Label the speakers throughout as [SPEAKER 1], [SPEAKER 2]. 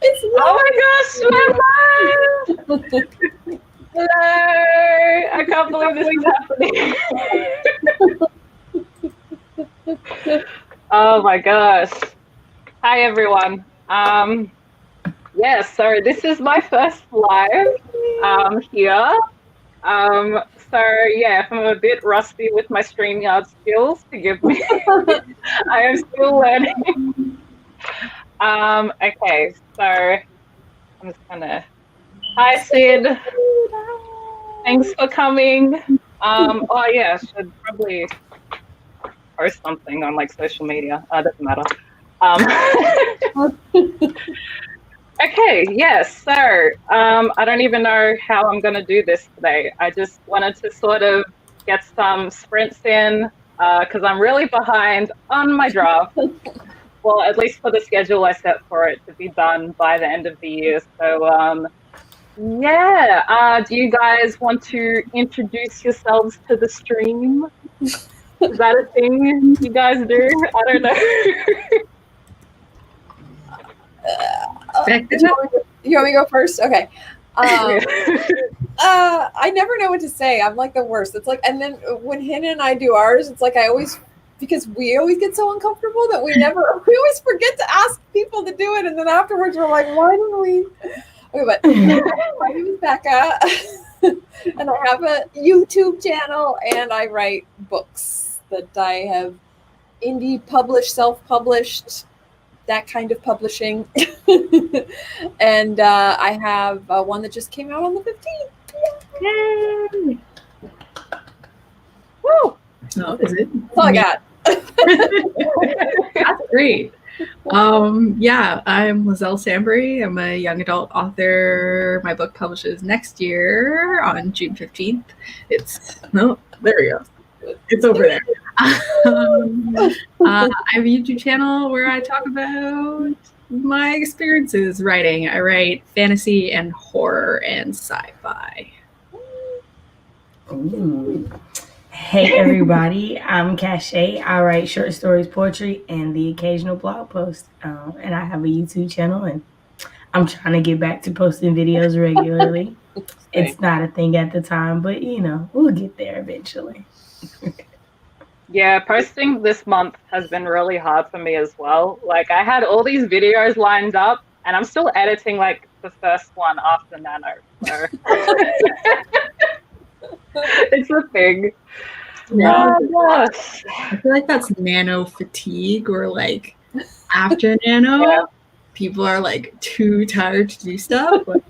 [SPEAKER 1] It's
[SPEAKER 2] Oh my gosh, we're live! Hello! I can't believe this is happening. Oh my gosh. Hi everyone. So this is my first live here. So yeah, if I'm a bit rusty with my StreamYard skills, forgive me. I am still learning. Okay, so I'm just gonna. Hi Sid. Thanks for coming. Oh yeah, I should probably post something on like social media. Doesn't matter. Okay, yes. So I don't even know how I'm going to do this today. I just wanted to sort of get some sprints in because I'm really behind on my draft. Well, at least for the schedule I set for it to be done by the end of the year. So yeah, do you guys want to introduce yourselves to the stream? Is that a thing you guys do? I don't know.
[SPEAKER 1] You want me to go first? Okay. I never know what to say. I'm like the worst. It's like, and then when Hannah and I do ours, it's like because we always get so uncomfortable that we always forget to ask people to do it, and then afterwards we're like, why didn't we? Okay, but my name is Becca, and I have a YouTube channel, and I write books that I have indie published, self-published, that kind of publishing. And I have one that just came out on the 15th.
[SPEAKER 2] Yay! Woo!
[SPEAKER 3] Oh, is it?
[SPEAKER 1] That's all I got.
[SPEAKER 3] That's great. Yeah, I'm Lizelle Sambury. I'm a young adult author. My book publishes next year on June 15th. There we go. It's over there. I have a YouTube channel where I talk about my experiences writing. I write fantasy and horror and sci-fi.
[SPEAKER 4] Ooh. Hey everybody, I'm Cachet. I write short stories, poetry, and the occasional blog post. And I have a YouTube channel, and I'm trying to get back to posting videos regularly. It's not a thing at the time, but we'll get there eventually.
[SPEAKER 2] Yeah, posting this month has been really hard for me as well. Like I had all these videos lined up and I'm still editing like the first one after Nano. So it's a thing.
[SPEAKER 3] Yeah.
[SPEAKER 2] Oh gosh.
[SPEAKER 3] I feel like that's nano fatigue, or like after nano, people are like too tired to do stuff. But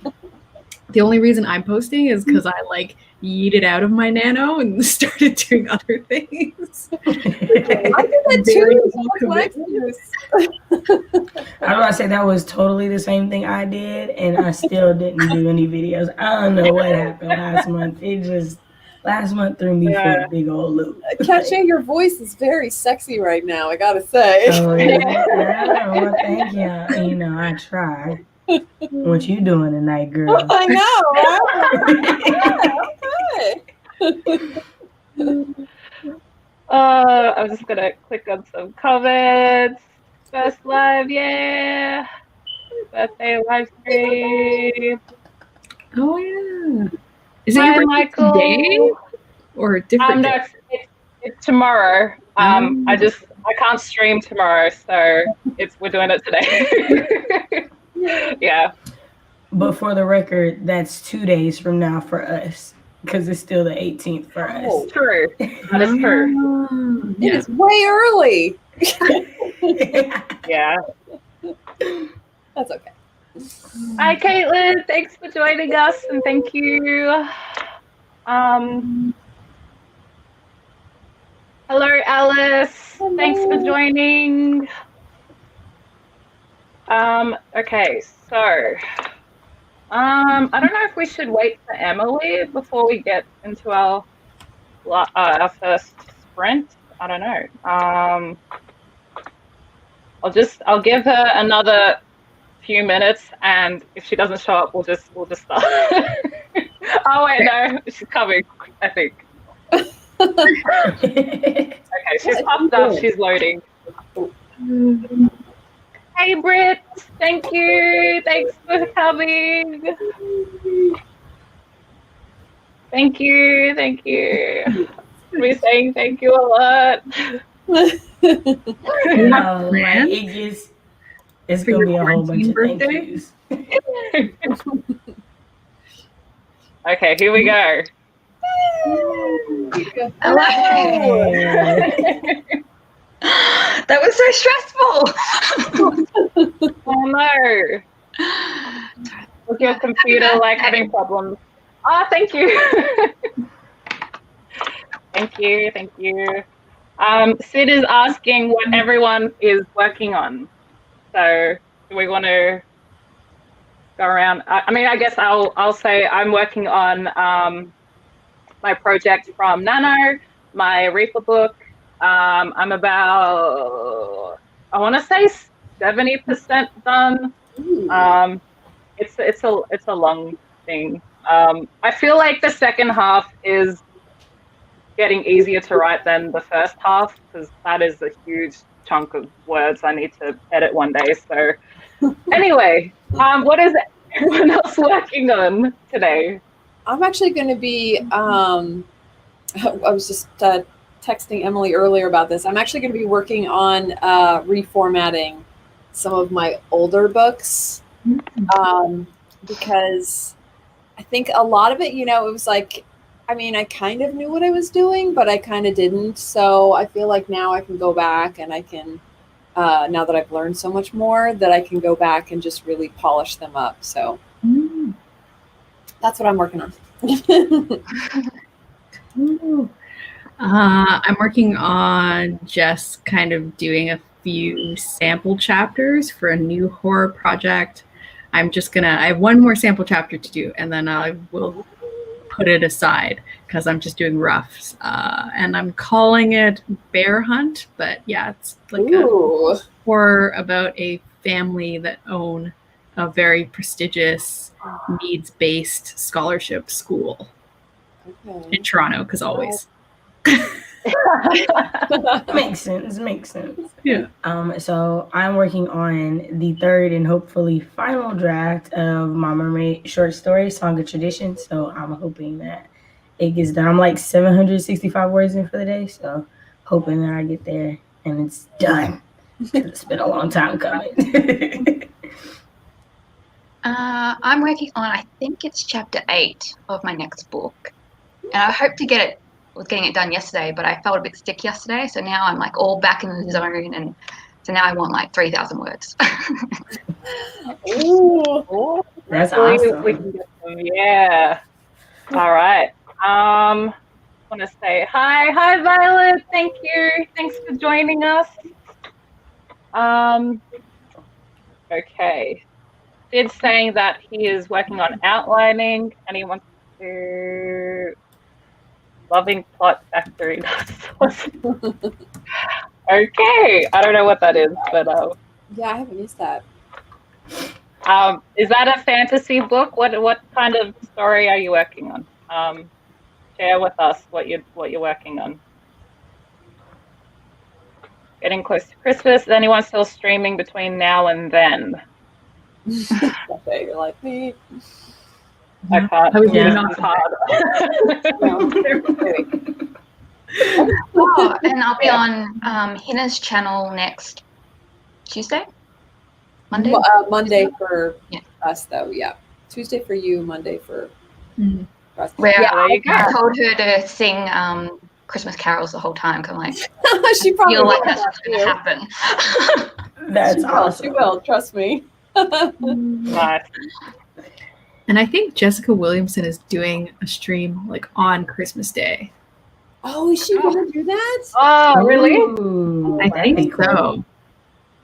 [SPEAKER 3] the only reason I'm posting is because I like yeeted out of my nano and started doing other things.
[SPEAKER 1] I did that too.
[SPEAKER 4] I was about to say that was totally the same thing I did, and I still didn't do any videos. I don't know what happened last month. Last month threw me for a big old loop.
[SPEAKER 1] Cachet, your voice is very sexy right now, I gotta say.
[SPEAKER 4] Oh, yeah. Well, thank you. I try. What you doing tonight, girl?
[SPEAKER 1] I know, right? Okay.
[SPEAKER 2] I'm just gonna click on some comments. First live, yeah. Birthday live stream.
[SPEAKER 3] Oh yeah. Is it your
[SPEAKER 2] Michael?
[SPEAKER 3] Today or a different
[SPEAKER 2] day? It's tomorrow. I can't stream tomorrow, so we're doing it today. Yeah.
[SPEAKER 4] But for the record, that's 2 days from now for us, because it's still the 18th for us.
[SPEAKER 2] Oh, true. That is true.
[SPEAKER 1] It is way early.
[SPEAKER 2] Yeah.
[SPEAKER 1] That's okay.
[SPEAKER 2] Hi, Caitlin. Thanks for joining us, and thank you. Hello, Alice. Hello. Thanks for joining. Okay, so I don't know if we should wait for Emily before we get into our first sprint. I don't know. I'll give her another few minutes, and if she doesn't show up, we'll just start. Oh wait, no, she's coming, I think. Okay, she's popped up. She's loading. Hey, Britt. Thank you. Thanks for coming. Thank you. Thank you. We're saying thank you a lot.
[SPEAKER 4] No, like
[SPEAKER 3] plans
[SPEAKER 4] it's
[SPEAKER 3] for
[SPEAKER 4] gonna
[SPEAKER 3] your
[SPEAKER 4] be a whole bunch
[SPEAKER 3] quarantine
[SPEAKER 4] of thank
[SPEAKER 3] birthday?
[SPEAKER 4] yous.
[SPEAKER 2] Okay, here we go.
[SPEAKER 5] Hello. That was so stressful.
[SPEAKER 2] Oh no. Was your computer like having problems? Oh, thank you. Thank you. Thank you. Sid is asking what everyone is working on. So do we want to go around? I mean, I guess I'll say I'm working on my project from Nano, my Reaper book. I'm about, I want to say 70% done. It's a long thing. I feel like the second half is getting easier to write than the first half because that is a huge chunk of words I need to edit one day. So anyway, what is everyone else working on today?
[SPEAKER 1] I'm actually going to be. I was just texting Emily earlier about this. I'm actually going to be working on reformatting some of my older books because I think a lot of it, it was like, I mean, I kind of knew what I was doing, but I kind of didn't. So I feel like now I can go back and I can, now that I've learned so much more, that I can go back and just really polish them up. So that's what I'm working on.
[SPEAKER 3] I'm working on just kind of doing a few sample chapters for a new horror project. I have one more sample chapter to do, and then I will put it aside because I'm just doing roughs. And I'm calling it Bear Hunt, but yeah, it's like a horror about a family that own a very prestigious needs-based scholarship school in Toronto, because always.
[SPEAKER 4] Makes sense.
[SPEAKER 3] Yeah.
[SPEAKER 4] So I'm working on the third and hopefully final draft of my mermaid short story, Song of Tradition. So I'm hoping that it gets done. I'm like 765 words in for the day, so hoping that I get there and it's done. It's been a long time coming.
[SPEAKER 5] I'm working on, I think it's chapter 8 of my next book. And I hope to was getting it done yesterday, but I felt a bit sick yesterday. So now I'm like all back in the zone. And so now I want like 3,000 words.
[SPEAKER 1] Ooh.
[SPEAKER 4] That's awesome.
[SPEAKER 2] We can get them. Yeah. All right. I want to say hi, Violet. Thank you. Thanks for joining us. Okay. Sid's saying that he is working on outlining and he wants to loving plot factory. Okay. I don't know what that is, but
[SPEAKER 1] Yeah, I haven't used that.
[SPEAKER 2] is that a fantasy book? What kind of story are you working on? Share with us what you're working on. Getting close to Christmas. Is anyone still streaming between now and then?
[SPEAKER 1] Okay, you're like me.
[SPEAKER 2] I can't.
[SPEAKER 3] I was
[SPEAKER 2] Yeah.
[SPEAKER 3] doing
[SPEAKER 2] It's hard.
[SPEAKER 5] Oh, and I'll be on Hina's channel next Tuesday? Monday?
[SPEAKER 1] Monday for us, though. Yeah, Tuesday for you, Monday for us.
[SPEAKER 5] Where
[SPEAKER 2] there you go.
[SPEAKER 5] I told her to sing Christmas carols the whole time. Cause I'm like,
[SPEAKER 1] She probably
[SPEAKER 5] feel like
[SPEAKER 1] will.
[SPEAKER 5] that's what's going to happen.
[SPEAKER 4] That's
[SPEAKER 1] She will,
[SPEAKER 4] awesome.
[SPEAKER 1] She will. Trust me.
[SPEAKER 2] Nice.
[SPEAKER 3] And I think Jessica Williamson is doing a stream like on Christmas Day.
[SPEAKER 1] Oh, is she gonna do that?
[SPEAKER 2] Oh, really?
[SPEAKER 4] Ooh,
[SPEAKER 3] I
[SPEAKER 4] that'd be
[SPEAKER 3] think
[SPEAKER 4] cool.
[SPEAKER 3] so.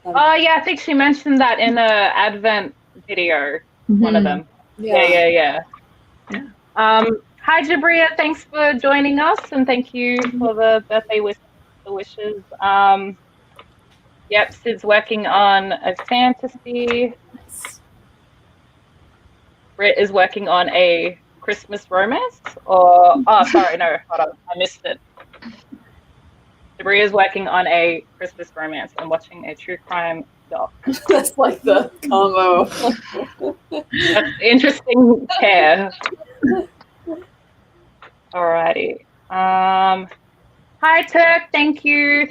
[SPEAKER 2] Oh, yeah. I think she mentioned that in a Advent video. One of them. Yeah. Hi, Jabria. Thanks for joining us, and thank you for the birthday wishes. Yep, Sid's working on a fantasy. Britt is working on a Christmas romance, hold on, I missed it. Jabria is working on a Christmas romance and watching a true crime doc.
[SPEAKER 1] That's like the combo.
[SPEAKER 2] That's interesting pair. Alrighty. Hi Turk, thank you.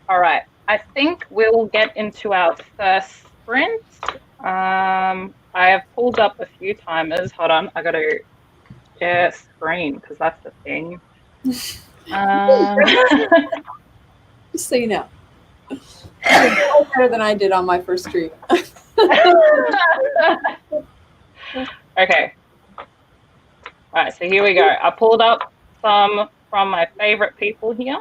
[SPEAKER 2] All right, I think we'll get into our first sprint. I have pulled up a few timers. Hold on, I gotta share screen because that's the thing.
[SPEAKER 1] Just so you know. You did way better than I did on my first stream.
[SPEAKER 2] Okay. All right, so here we go. I pulled up some from my favorite people here.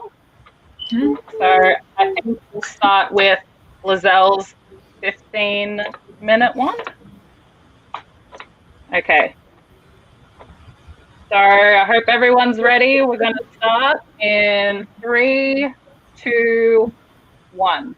[SPEAKER 2] So I think we'll start with Lizelle's 15-minute one. Okay. So I hope everyone's ready. We're going to start in 3, 2, 1.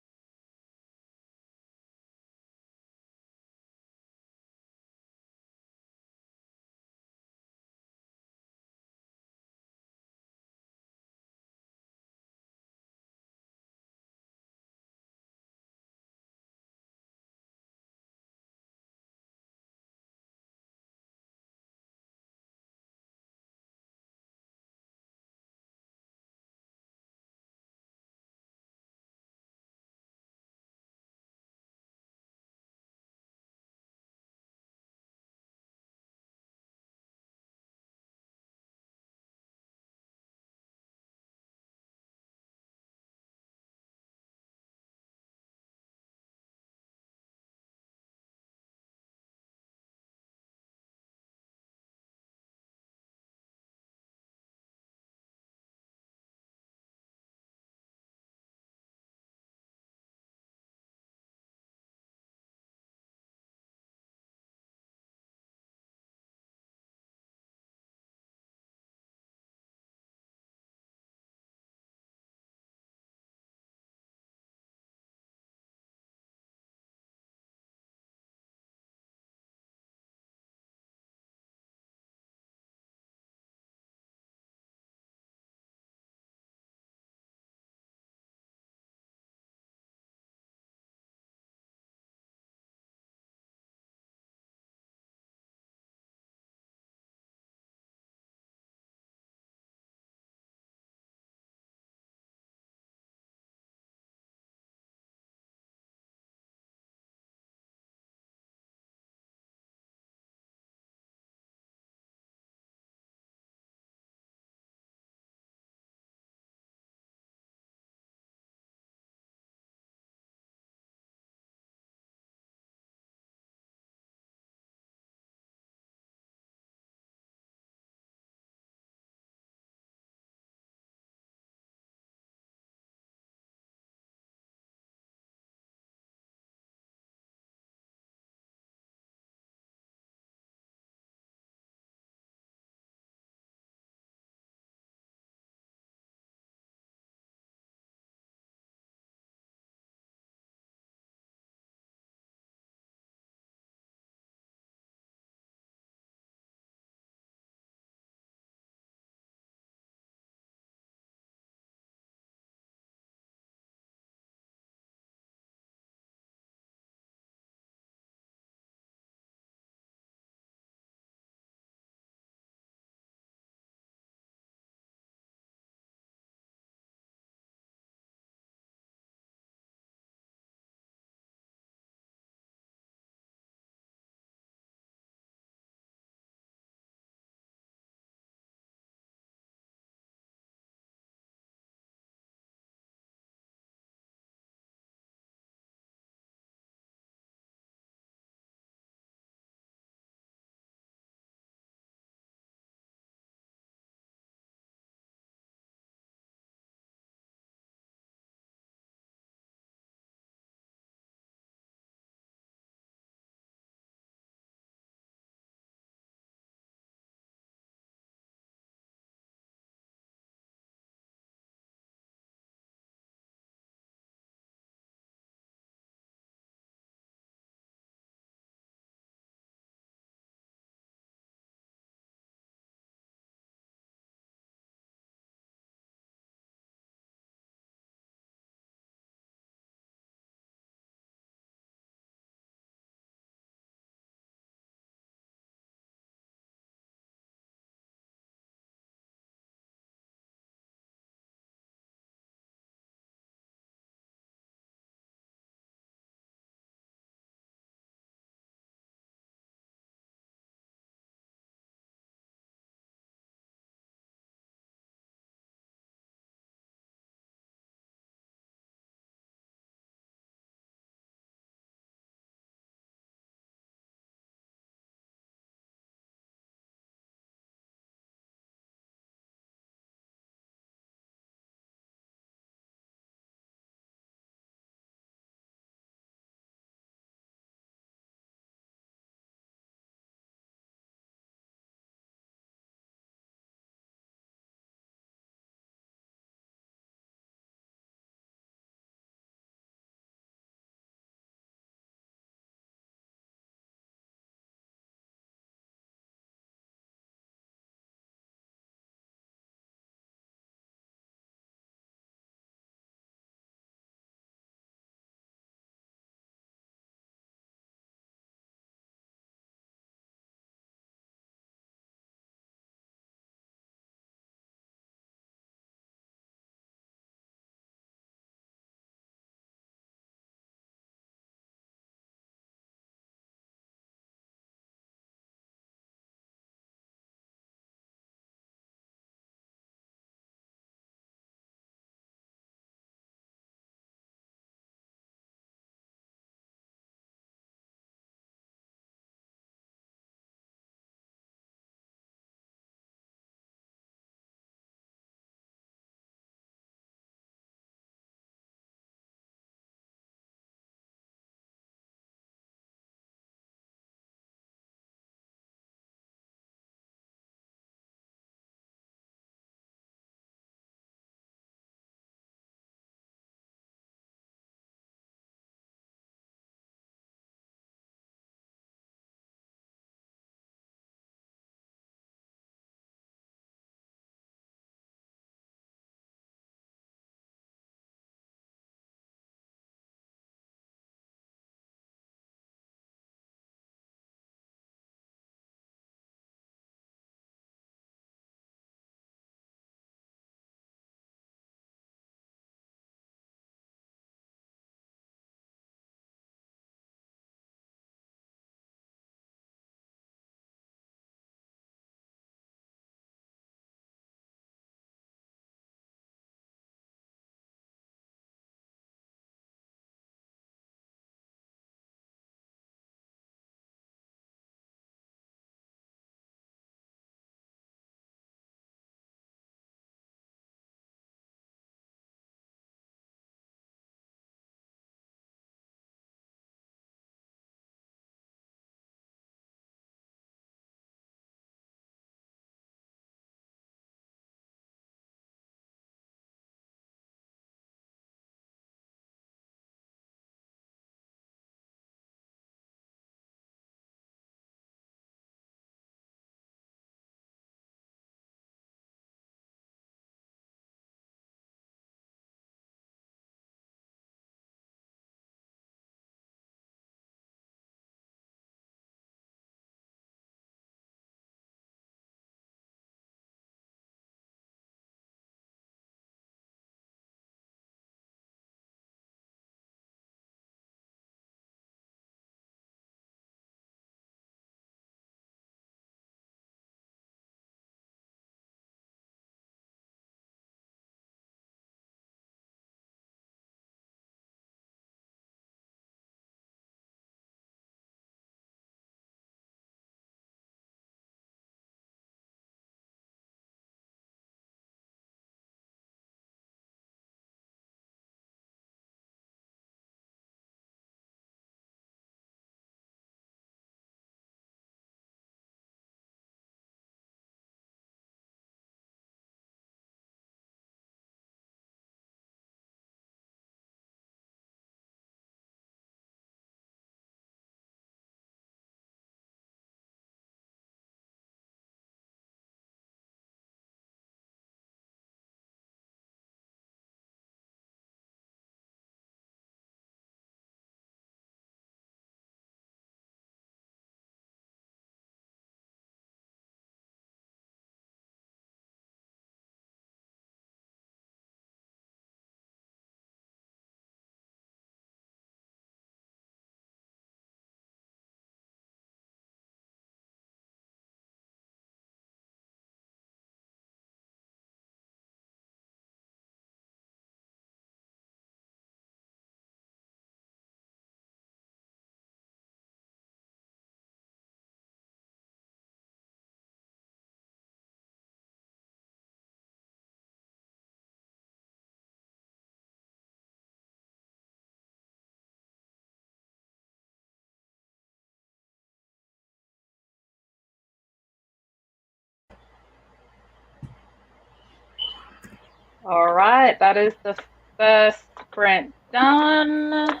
[SPEAKER 2] All right, that is the first sprint done.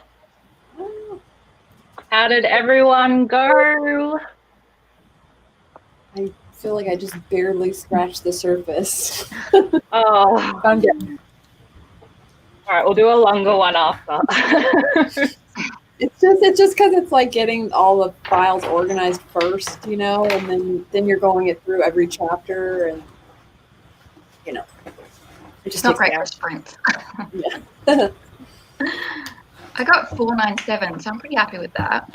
[SPEAKER 2] How did everyone go?
[SPEAKER 1] I feel like I just barely scratched the surface.
[SPEAKER 2] Oh,
[SPEAKER 1] I'm getting
[SPEAKER 2] all right, we'll do a longer one after.
[SPEAKER 1] It's just because it's like getting all the files organized first, and then you're going it through every chapter, and it
[SPEAKER 5] It's
[SPEAKER 1] just
[SPEAKER 5] not
[SPEAKER 1] takes
[SPEAKER 5] great
[SPEAKER 1] me
[SPEAKER 5] for
[SPEAKER 1] out.
[SPEAKER 5] sprints.
[SPEAKER 1] Yeah.
[SPEAKER 5] I got 497, so I'm pretty happy with that.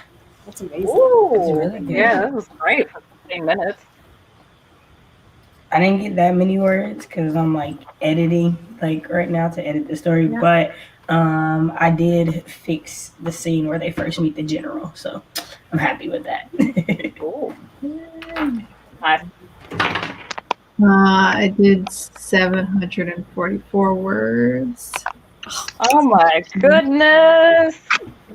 [SPEAKER 1] That's amazing.
[SPEAKER 2] Ooh,
[SPEAKER 4] really good.
[SPEAKER 2] yeah, that was great for 15 minutes.
[SPEAKER 4] I didn't get that many words because I'm like editing like right now to edit the story,
[SPEAKER 2] Yeah.
[SPEAKER 4] but I did fix the scene where they first meet the general, so I'm happy with that.
[SPEAKER 2] Ooh, nice.
[SPEAKER 3] I did 744 words.
[SPEAKER 2] Oh my goodness.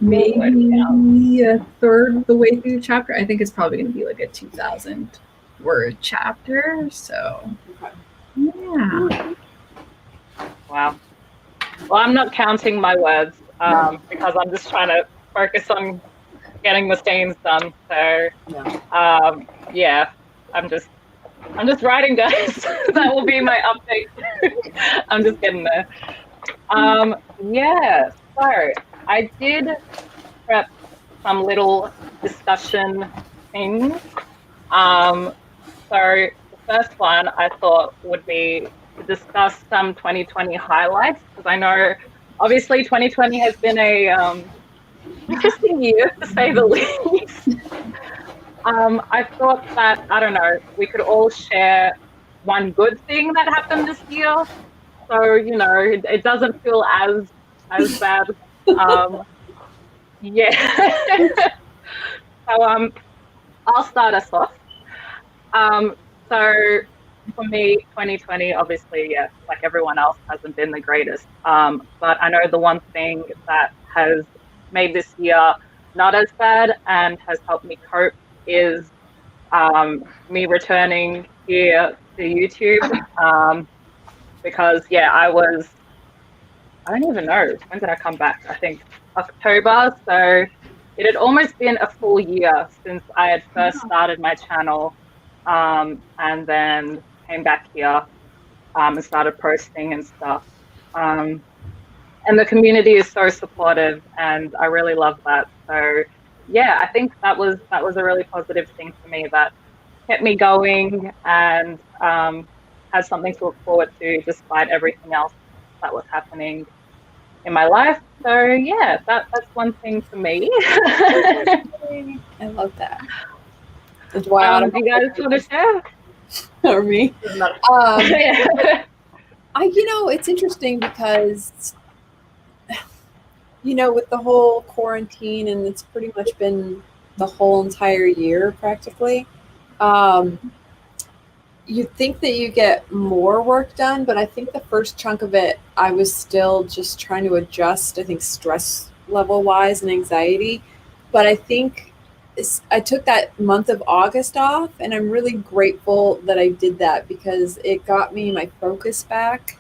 [SPEAKER 3] Maybe a third of the way through the chapter. I think it's probably going to be like a 2,000 word chapter. So, yeah.
[SPEAKER 2] Wow. Well, I'm not counting my words because I'm just trying to focus on getting the scenes done. So, yeah, I'm just writing down. That will be my update. I'm just getting there. Yeah. So I did prep some little discussion things. So the first one I thought would be to discuss some 2020 highlights, because I know obviously 2020 has been a interesting year to say the least. I thought that, I don't know, we could all share one good thing that happened this year. So, it doesn't feel as bad. Yeah. So I'll start us off. So for me, 2020, obviously, yeah, like everyone else, hasn't been the greatest. But I know the one thing that has made this year not as bad and has helped me cope is me returning here to YouTube. Because, yeah, I don't even know, when did I come back? I think October. So it had almost been a full year since I had first started my channel, and then came back here and started posting and stuff. And the community is so supportive, and I really love that. So yeah, I think that was a really positive thing for me that kept me going and has something to look forward to despite everything else that was happening in my life. So yeah, that's one thing for me.
[SPEAKER 1] I love that. That's why
[SPEAKER 2] Do you guys want to share?
[SPEAKER 1] or me.
[SPEAKER 2] Yeah.
[SPEAKER 1] It's interesting because with the whole quarantine, and it's pretty much been the whole entire year practically. You'd think that you get more work done, but I think the first chunk of it, I was still just trying to adjust, I think, stress level wise and anxiety. But I think I took that month of August off, and I'm really grateful that I did that because it got me my focus back,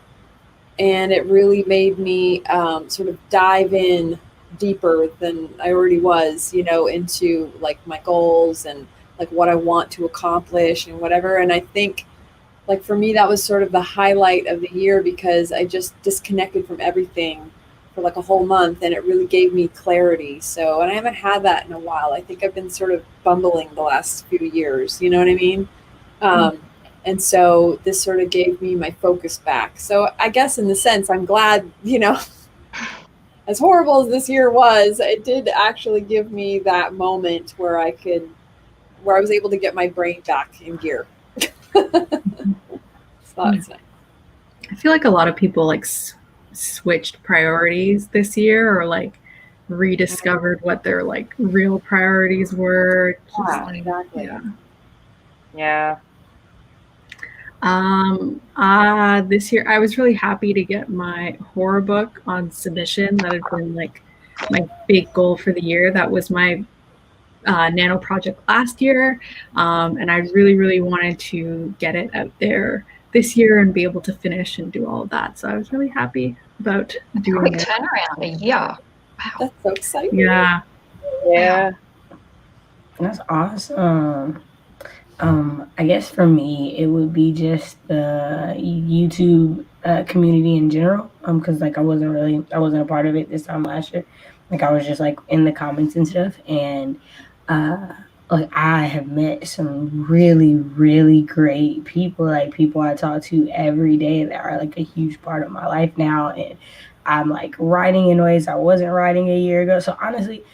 [SPEAKER 1] and it really made me sort of dive in deeper than I already was, into like my goals and like what I want to accomplish and whatever. And I think like for me, that was sort of the highlight of the year because I just disconnected from everything for like a whole month, and it really gave me clarity. So, and I haven't had that in a while. I think I've been sort of bumbling the last few years, you know what I mean? And so this sort of gave me my focus back. So I guess in the sense, I'm glad, as horrible as this year was, it did actually give me that moment where I was able to get my brain back in gear. So that's nice.
[SPEAKER 3] I feel like a lot of people like switched priorities this year, or like rediscovered what their like real priorities were.
[SPEAKER 1] Exactly.
[SPEAKER 2] Yeah.
[SPEAKER 3] This year I was really happy to get my horror book on submission. That had been like my big goal for the year. That was my nano project last year, and I really wanted to get it out there this year and be able to finish and do all of that. So I was really happy about doing
[SPEAKER 5] Quick
[SPEAKER 3] it.
[SPEAKER 5] turnaround, a year. Wow.
[SPEAKER 1] That's so exciting.
[SPEAKER 3] Yeah.
[SPEAKER 2] Yeah.
[SPEAKER 4] That's awesome. I guess for me, it would be just the YouTube community in general. Because like I wasn't a part of it this time last year. Like I was just like in the comments and stuff, and like I have met some really, really great people. Like people I talk to every day that are like a huge part of my life now, and I'm like writing in ways I wasn't writing a year ago. So honestly,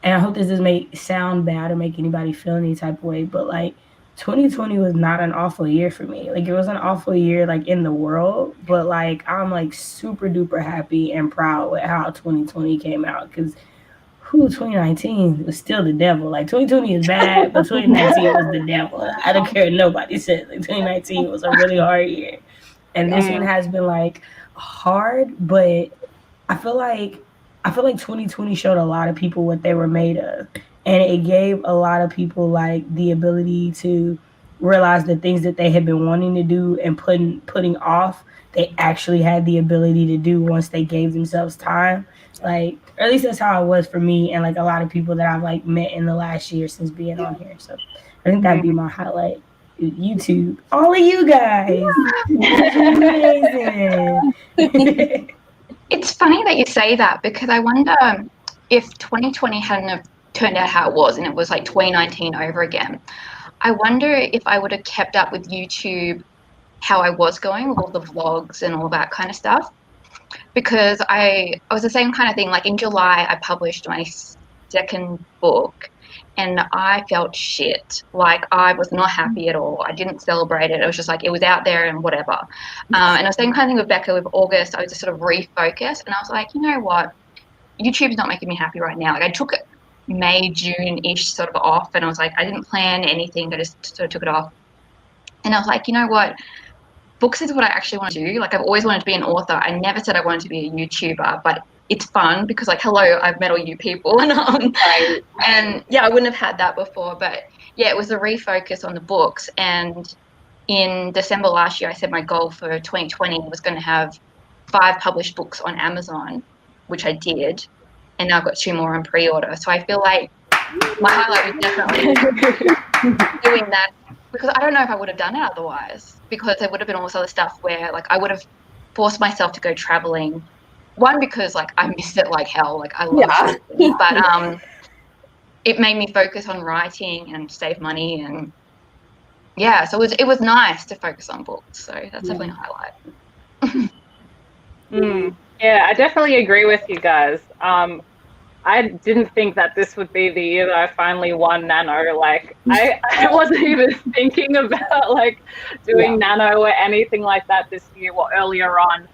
[SPEAKER 4] and I hope this doesn't make sound bad or make anybody feel any type of way, but like 2020 was not an awful year for me. Like it was an awful year like in the world, but like I'm like super duper happy and proud with how 2020 came out because 2019 was still the devil. Like 2020 is bad, but 2019 was the devil. I don't care what nobody says. Like 2019 was a really hard year. And this one has been like hard, but I feel like 2020 showed a lot of people what they were made of, and it gave a lot of people like the ability to realize the things that they had been wanting to do and putting off. They actually had the ability to do once they gave themselves time. Like, or at least that's how it was for me, and like a lot of people that I've like met in the last year since being on here. So I think that'd be my highlight. YouTube, all of you guys, amazing.
[SPEAKER 5] It's funny that you say that because I wonder if 2020 hadn't have turned out how it was and it was like 2019 over again. I wonder if I would have kept up with YouTube how I was going with all the vlogs and all that kind of stuff. Because I was the same kind of thing. Like in July, I published my second book and I felt shit. Like I was not happy at all. I didn't celebrate it. It was just like it was out there and whatever. And I was the same kind of thing with Becca with August. I was just sort of refocused and I was like, you know what? YouTube's not making me happy right now. Like I took May, June-ish sort of off and I was like, I didn't plan anything. I just sort of took it off. And I was like, you know what? Books is what I actually want to do. Like I've always wanted to be an author. I never said I wanted to be a YouTuber, but it's fun because like, hello, I've met all you people and yeah, I wouldn't have had that before, but yeah, it was a refocus on the books. And in December last year, I said my goal for 2020 was going to have 5 published books on Amazon, which I did. And now I've got 2 more on pre-order. So I feel like my highlight was definitely doing that. Because I don't know if I would have done it otherwise. Because there would have been all this other stuff where, like, I would have forced myself to go traveling. One, because like I missed it like hell. Like I love traveling, but it made me focus on writing and save money, and yeah, so it was nice to focus on books. So that's definitely a highlight.
[SPEAKER 2] Yeah, I definitely agree with you guys. I didn't think that this would be the year that I finally won Nano. Like I wasn't even thinking about like doing Nano or anything like that this year or earlier on.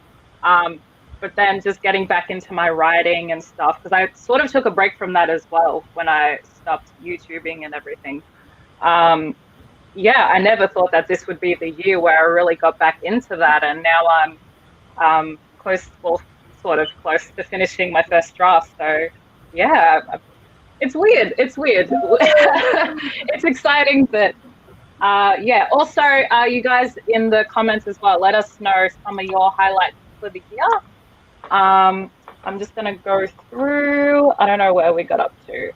[SPEAKER 2] But then just getting back into my writing and stuff, because I sort of took a break from that as well when I stopped YouTubing and everything. Yeah, I never thought that this would be the year where I really got back into that, and now I'm sort of close to finishing my first draft. So yeah, it's weird. It's exciting, but yeah. Also, you guys in the comments as well, let us know some of your highlights for the year. I'm just gonna go through. I don't know where we got up to.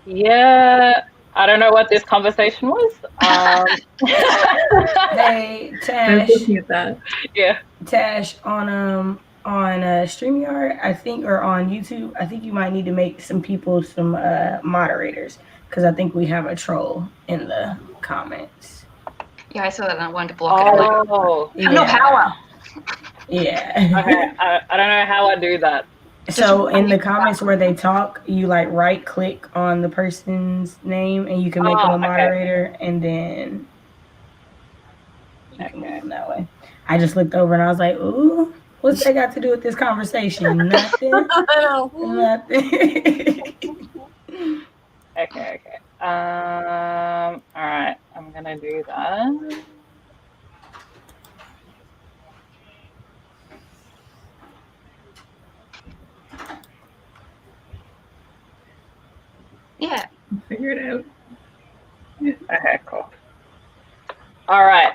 [SPEAKER 2] Yeah, I don't know what this conversation was.
[SPEAKER 4] Hey,
[SPEAKER 3] I was
[SPEAKER 4] Tash.
[SPEAKER 3] looking at that.
[SPEAKER 2] Yeah.
[SPEAKER 4] Tash, on StreamYard, I think, or on YouTube, I think you might need to make some people some moderators because I think we have a troll in the comments.
[SPEAKER 5] Yeah, I saw that and I wanted to block it.
[SPEAKER 2] Oh,
[SPEAKER 5] I have no power.
[SPEAKER 4] Yeah.
[SPEAKER 2] Okay. I don't know how I do that.
[SPEAKER 4] So in the comments where they talk, you like right click on the person's name and you can make them a moderator, and then you can move them that way. I just looked over and I was like, ooh, what's that got to do with this conversation? Nothing. Nothing.
[SPEAKER 2] Okay. All right. I'm gonna do that.
[SPEAKER 5] Yeah.
[SPEAKER 3] Figure it out.
[SPEAKER 2] Okay, cool. All right.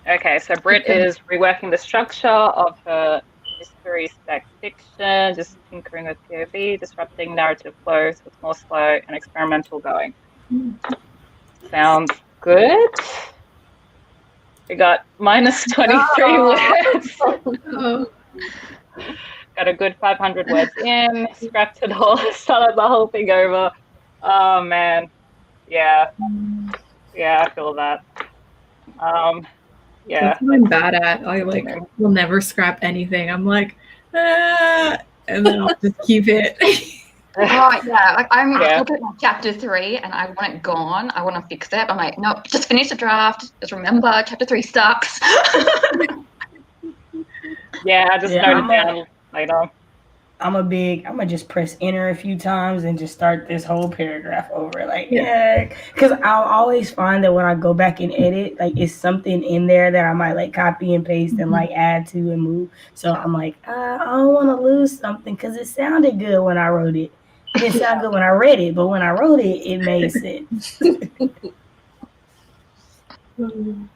[SPEAKER 2] Okay, so Britt is reworking the structure of her mystery spec fiction, just tinkering with POV, disrupting narrative flow so it's more slow and experimental going. Sounds good. We got minus 23 words.
[SPEAKER 3] Oh,
[SPEAKER 2] Got a good 500 words in, scrapped it all, started the whole thing over. Oh man. Yeah. Yeah, I feel that. Yeah.
[SPEAKER 3] that's what I'm bad at. I will never scrap anything. I'm like, and then I'll just keep it.
[SPEAKER 5] Oh yeah, like I'm
[SPEAKER 2] Yeah.
[SPEAKER 5] looking at my chapter 3 and I want it gone. I want to fix it. I'm like, no, just finish the draft. Just remember, chapter 3 sucks.
[SPEAKER 2] Yeah, I just note it down later.
[SPEAKER 4] I'm gonna just press enter a few times and just start this whole paragraph over. Like, yeah, because I'll always find that when I go back and edit, like it's something in there that I might like copy and paste and like add to and move. So I'm like, I don't want to lose something because it sounded good when I wrote it. It didn't sound good when I read it, but when I wrote it, it made sense.
[SPEAKER 2] We've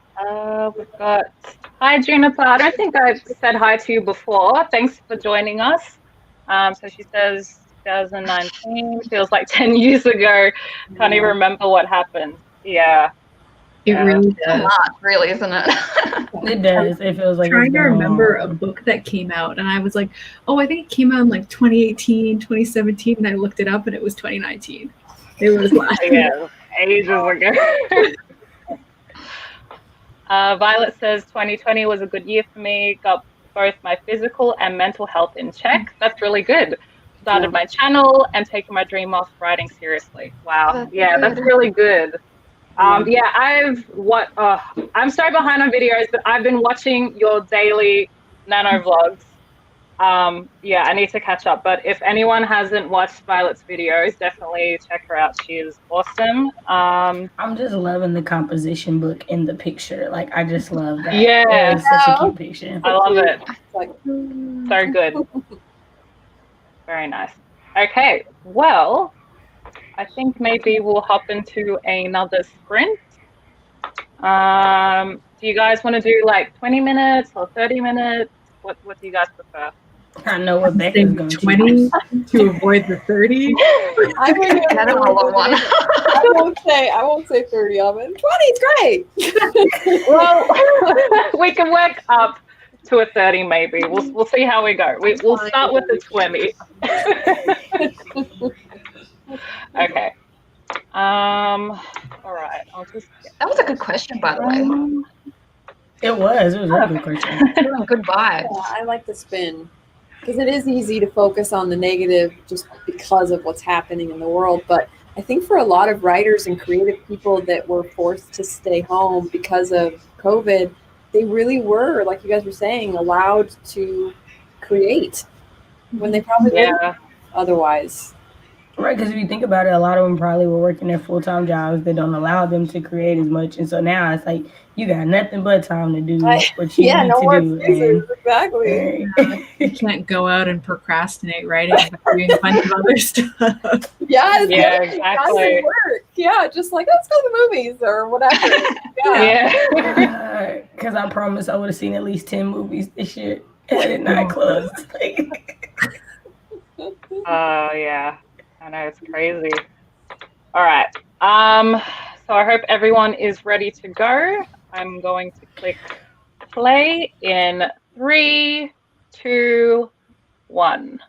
[SPEAKER 2] got hi Juniper. I don't think I've said hi to you before. Thanks for joining us. So she says 2019 feels like 10 years ago. Can't even remember what happened. Yeah.
[SPEAKER 3] It really does.
[SPEAKER 5] Hard, really, isn't it?
[SPEAKER 4] It does. It feels like
[SPEAKER 3] Trying
[SPEAKER 4] it's
[SPEAKER 3] to
[SPEAKER 4] been
[SPEAKER 3] remember a
[SPEAKER 4] long.
[SPEAKER 3] book that came out, and I was like, oh, I think it came out in like 2018, 2017, and I looked it up, and it was 2019. It was last year.
[SPEAKER 2] Yeah, ages ago. Violet says 2020 was a good year for me. Got both my physical and mental health in check. That's really good. Started my channel and taken my dream of writing seriously. Wow. Yeah, that's really good. Yeah, I'm so behind on videos, but I've been watching your daily nano vlogs. Yeah, I need to catch up. But if anyone hasn't watched Violet's videos, definitely check her out. She is awesome.
[SPEAKER 4] I'm just loving the composition book in the picture. Like I just love that.
[SPEAKER 2] Yeah,
[SPEAKER 4] It's such a cute picture.
[SPEAKER 2] I love it.
[SPEAKER 1] It's like,
[SPEAKER 2] So good. Very nice. Okay, well, I think maybe we'll hop into another sprint. Do you guys want to do like 20 minutes or 30 minutes? What do you guys prefer?
[SPEAKER 4] I know what
[SPEAKER 3] Say
[SPEAKER 4] Becca's gonna
[SPEAKER 3] 20
[SPEAKER 4] choose.
[SPEAKER 3] to avoid the 30.
[SPEAKER 1] I'm gonna go
[SPEAKER 5] That's a long one.
[SPEAKER 1] I won't say 30 of it. 20 is great.
[SPEAKER 2] Well, we can work up to a 30 maybe. We'll see how we go. We'll start with the 20. Okay. All right. I'll just
[SPEAKER 5] That was a good question, by the way.
[SPEAKER 4] It was a very good question.
[SPEAKER 5] Good vibes.
[SPEAKER 1] Yeah, I like the spin because it is easy to focus on the negative just because of what's happening in the world. But I think for a lot of writers and creative people that were forced to stay home because of COVID, they really were, like you guys were saying, allowed to create when they probably wouldn't otherwise.
[SPEAKER 4] Right, because if you think about it, a lot of them probably were working their full-time jobs that don't allow them to create as much. And so now it's like you got nothing but time to do what you need
[SPEAKER 1] no more
[SPEAKER 4] to do.
[SPEAKER 1] excuses, exactly.
[SPEAKER 3] You can't go out and procrastinate writing by doing a bunch of other stuff.
[SPEAKER 1] Yeah,
[SPEAKER 2] exactly.
[SPEAKER 1] Work. Yeah, just like let's go to the movies or whatever.
[SPEAKER 2] Yeah.
[SPEAKER 4] Because I promise I would have seen at least 10 movies this year had it not closed.
[SPEAKER 2] Oh yeah. I know, it's crazy. All right. So I hope everyone is ready to go. I'm going to click play in 3, 2, 1.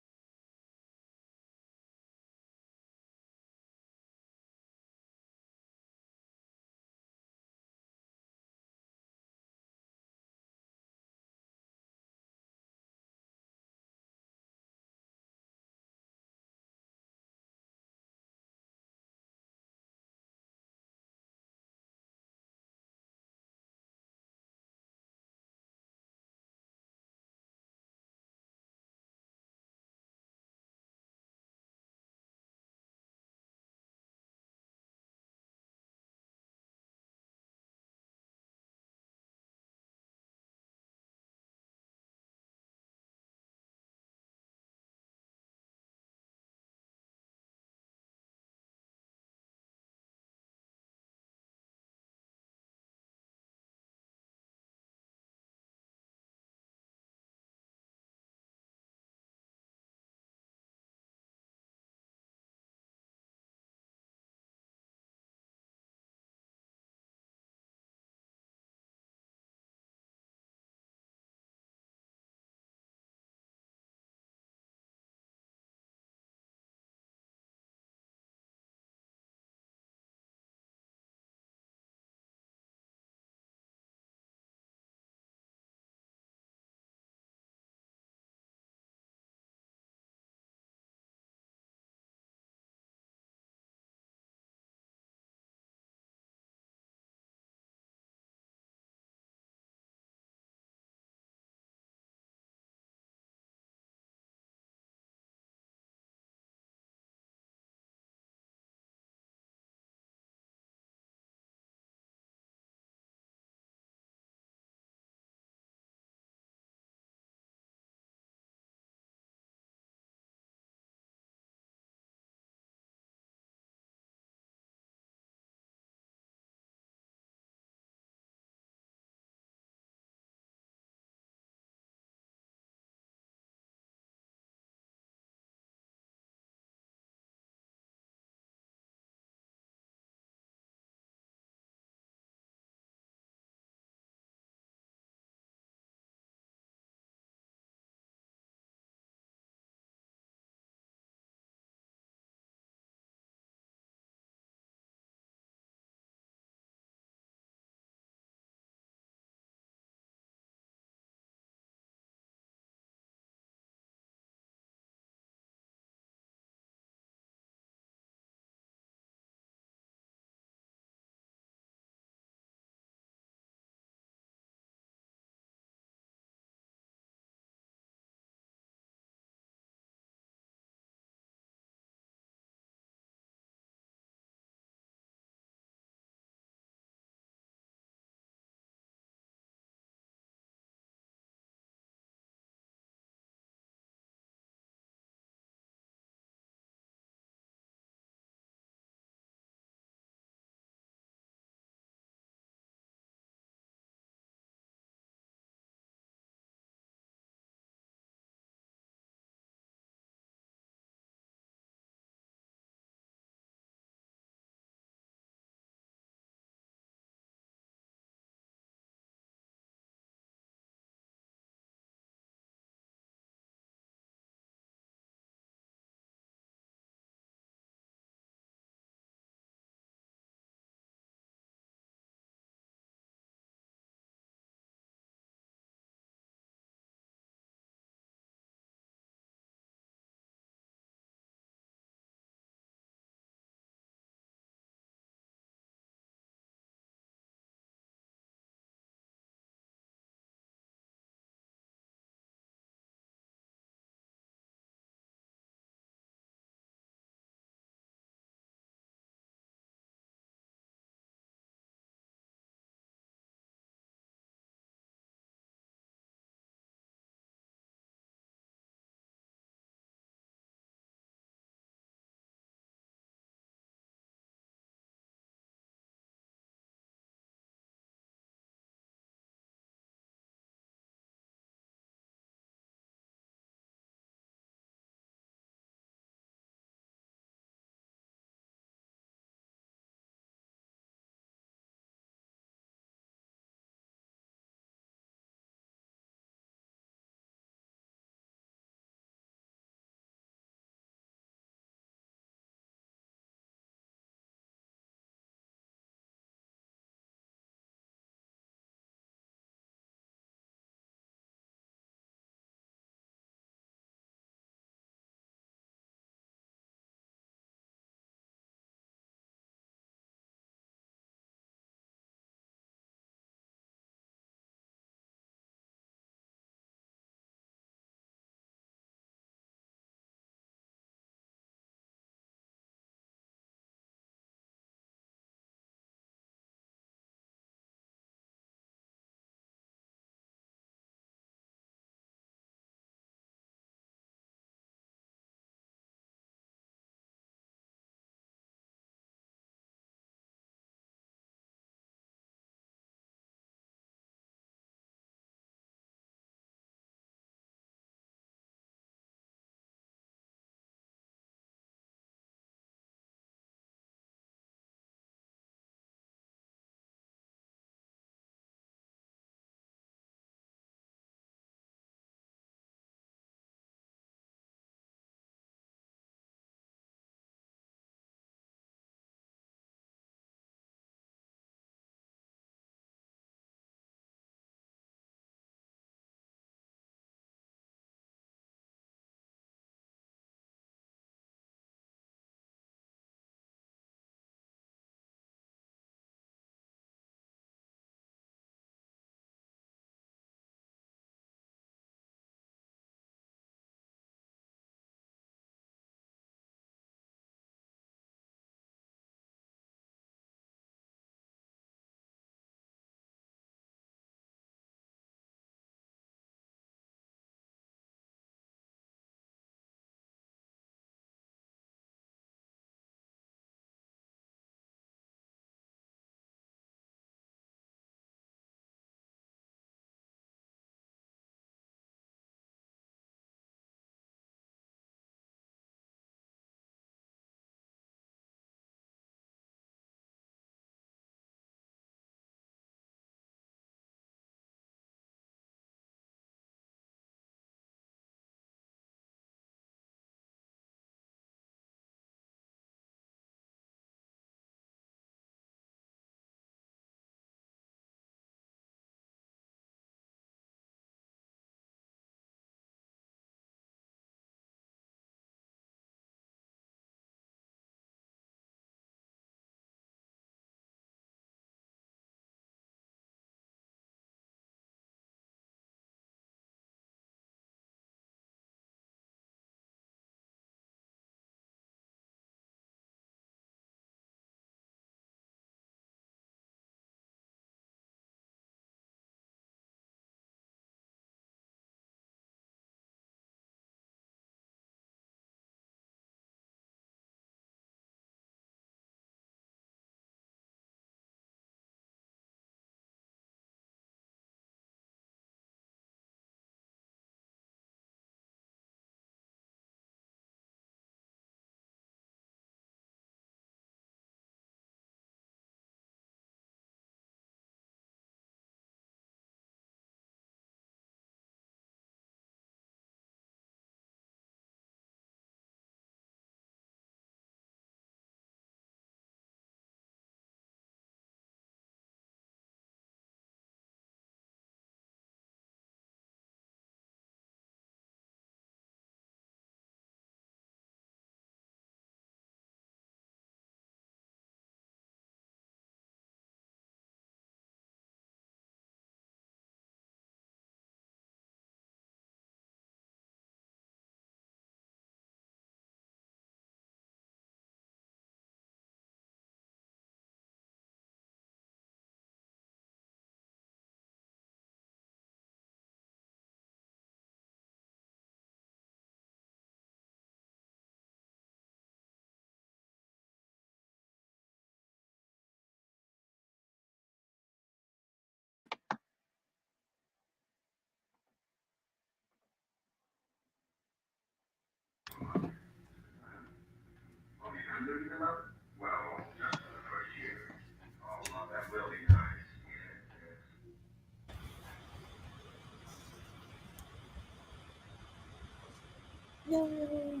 [SPEAKER 1] Yay.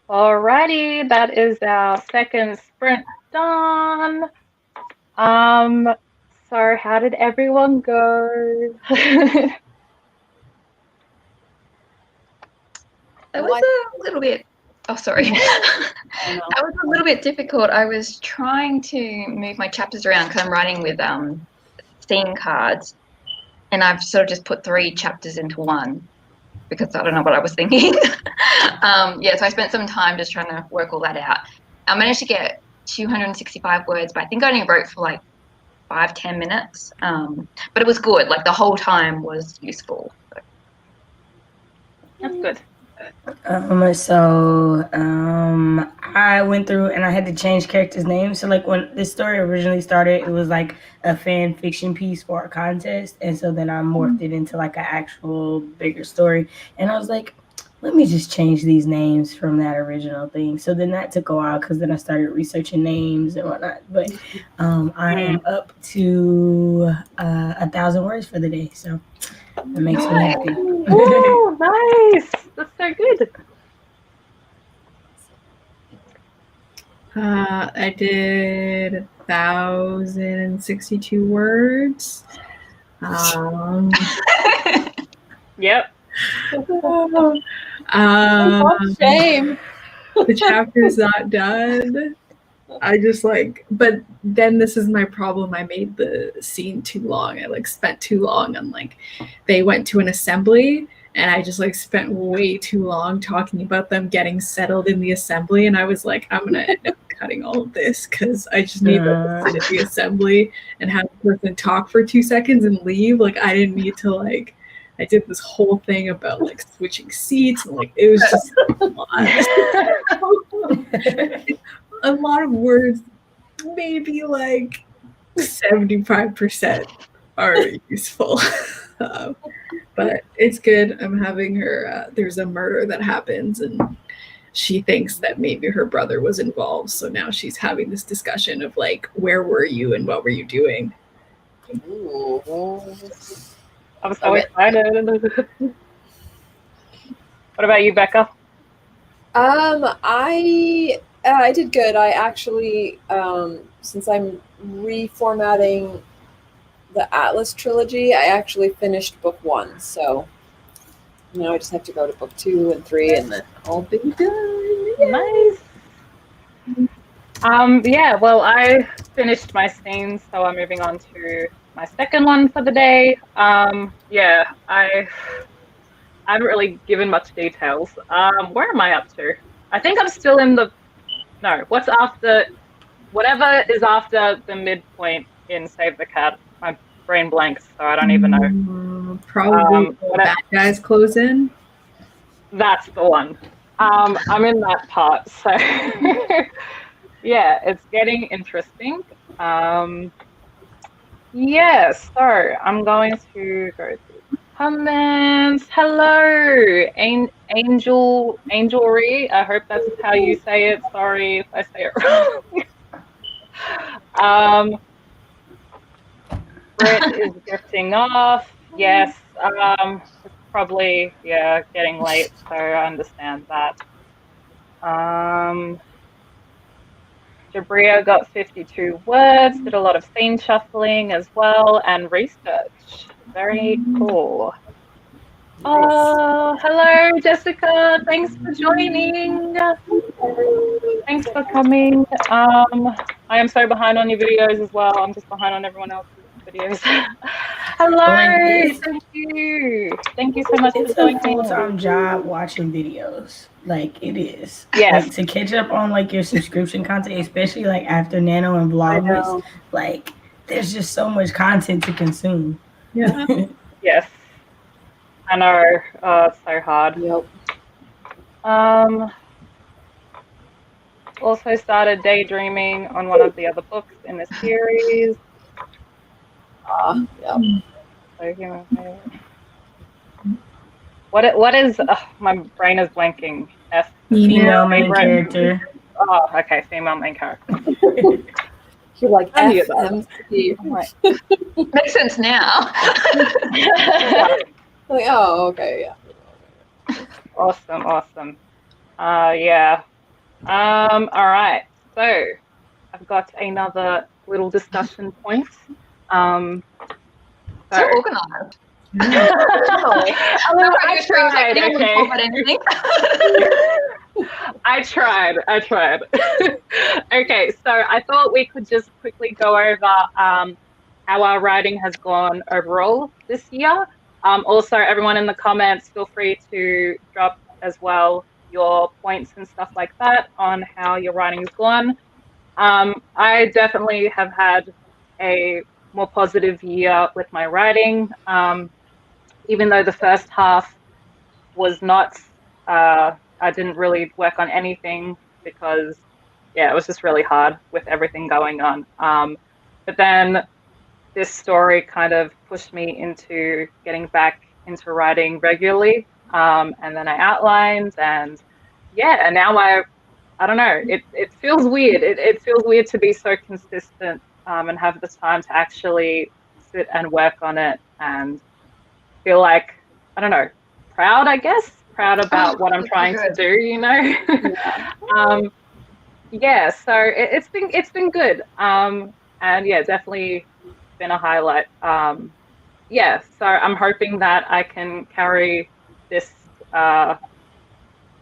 [SPEAKER 2] Alrighty, that is our second sprint done. So how did everyone go?
[SPEAKER 5] That was a little bit. Oh, sorry. That was a little bit difficult. I was trying to move my chapters around because I'm writing with scene cards, and I've sort of just put 3 chapters into one because I don't know what I was thinking. Yeah, so I spent some time just trying to work all that out. I managed to get 265 words, but I think I only wrote for like 5-10 minutes. But it was good. Like the whole time was useful.
[SPEAKER 2] That's good.
[SPEAKER 4] I went through and I had to change characters' names. So like when this story originally started, it was like a fan fiction piece for a contest, and so then I morphed it into like an actual bigger story. And I was like, let me just change these names from that original thing. So then that took a while because then I started researching names and whatnot. But I am up to 1,000 words for the day, so that makes me happy.
[SPEAKER 2] Oh, nice! That's so good.
[SPEAKER 3] I did 1,062 words.
[SPEAKER 2] Yep.
[SPEAKER 1] Shame.
[SPEAKER 3] The chapter's not done. I just but then this is my problem. I made the scene too long. I spent too long on they went to an assembly, and I just spent way too long talking about them getting settled in the assembly, and I was like, I'm gonna end up cutting all of this because I just need to sit at the assembly and have the person talk for 2 seconds and leave. I didn't need to I did this whole thing about switching seats, and it was just a lot of words. Maybe 75% are useful. But it's good. I'm having her, there's a murder that happens, and she thinks that maybe her brother was involved. So now she's having this discussion of where were you and what were you doing?
[SPEAKER 1] Ooh.
[SPEAKER 2] I'm so excited. What about you, Becca?
[SPEAKER 1] I did good. I actually, since I'm reformatting the Atlas trilogy, I actually finished book 1. So now I just have to go to book 2 and 3, and then I'll be done.
[SPEAKER 2] Nice. Yeah, well, I finished my scenes, so I'm moving on to my second one for the day. Yeah, I haven't really given much details. Where am I up to? I think I'm still in the... No, whatever is after the midpoint in Save the Cat. My brain blanks, so I don't even know.
[SPEAKER 3] Probably bad guys close in.
[SPEAKER 2] That's the one. I'm in that part, so yeah, it's getting interesting. Yeah, so I'm going to go through comments. Hello, Angelry. I hope that's how you say it. Sorry if I say it wrong. Brett is drifting off. Yes, it's probably getting late, so I understand that. Jabria got 52 words, did a lot of scene shuffling as well, and research. Very cool. Hello, Jessica. Thanks for joining. Thanks for coming. I am so behind on your videos as well. I'm just behind on everyone else's videos. Hello. Thank you. Thank you so much for joining.
[SPEAKER 4] It's a full-time job watching videos. It is.
[SPEAKER 2] Yes.
[SPEAKER 4] To catch up on your subscription content, especially after Nano and Vlogmas, there's just so much content to consume.
[SPEAKER 3] Yeah.
[SPEAKER 2] Yes. I know. It's so hard.
[SPEAKER 1] Yep.
[SPEAKER 2] Also started daydreaming on one of the other books in the series.
[SPEAKER 1] Yep.
[SPEAKER 2] What is my brain is blanking.
[SPEAKER 4] Female main character.
[SPEAKER 2] Oh, okay, female main character.
[SPEAKER 1] You're like
[SPEAKER 2] I knew that.
[SPEAKER 1] FMC.
[SPEAKER 2] I'm like,
[SPEAKER 5] Makes sense now.
[SPEAKER 1] Like, oh, okay, yeah.
[SPEAKER 2] awesome. Yeah. All right. So I've got another little discussion point.
[SPEAKER 5] So
[SPEAKER 2] So
[SPEAKER 5] organized.
[SPEAKER 2] a little, I tried.
[SPEAKER 5] Anything.
[SPEAKER 2] I tried. Okay, so I thought we could just quickly go over how our writing has gone overall this year. Also, everyone in the comments, feel free to drop as well your points and stuff like that on how your writing's gone. I definitely have had a more positive year with my writing, even though the first half was not. I didn't really work on anything because, yeah, it was just really hard with everything going on. But then this story kind of pushed me into getting back into writing regularly. And then I outlined, and yeah, and now I don't know, it feels weird. It feels weird to be so consistent and have the time to actually sit and work on it and feel like, I don't know, proud, I guess. Proud about what I'm trying to do, you know. Yeah, so it's been good. And yeah, definitely been a highlight. Yeah, so I'm hoping that I can carry this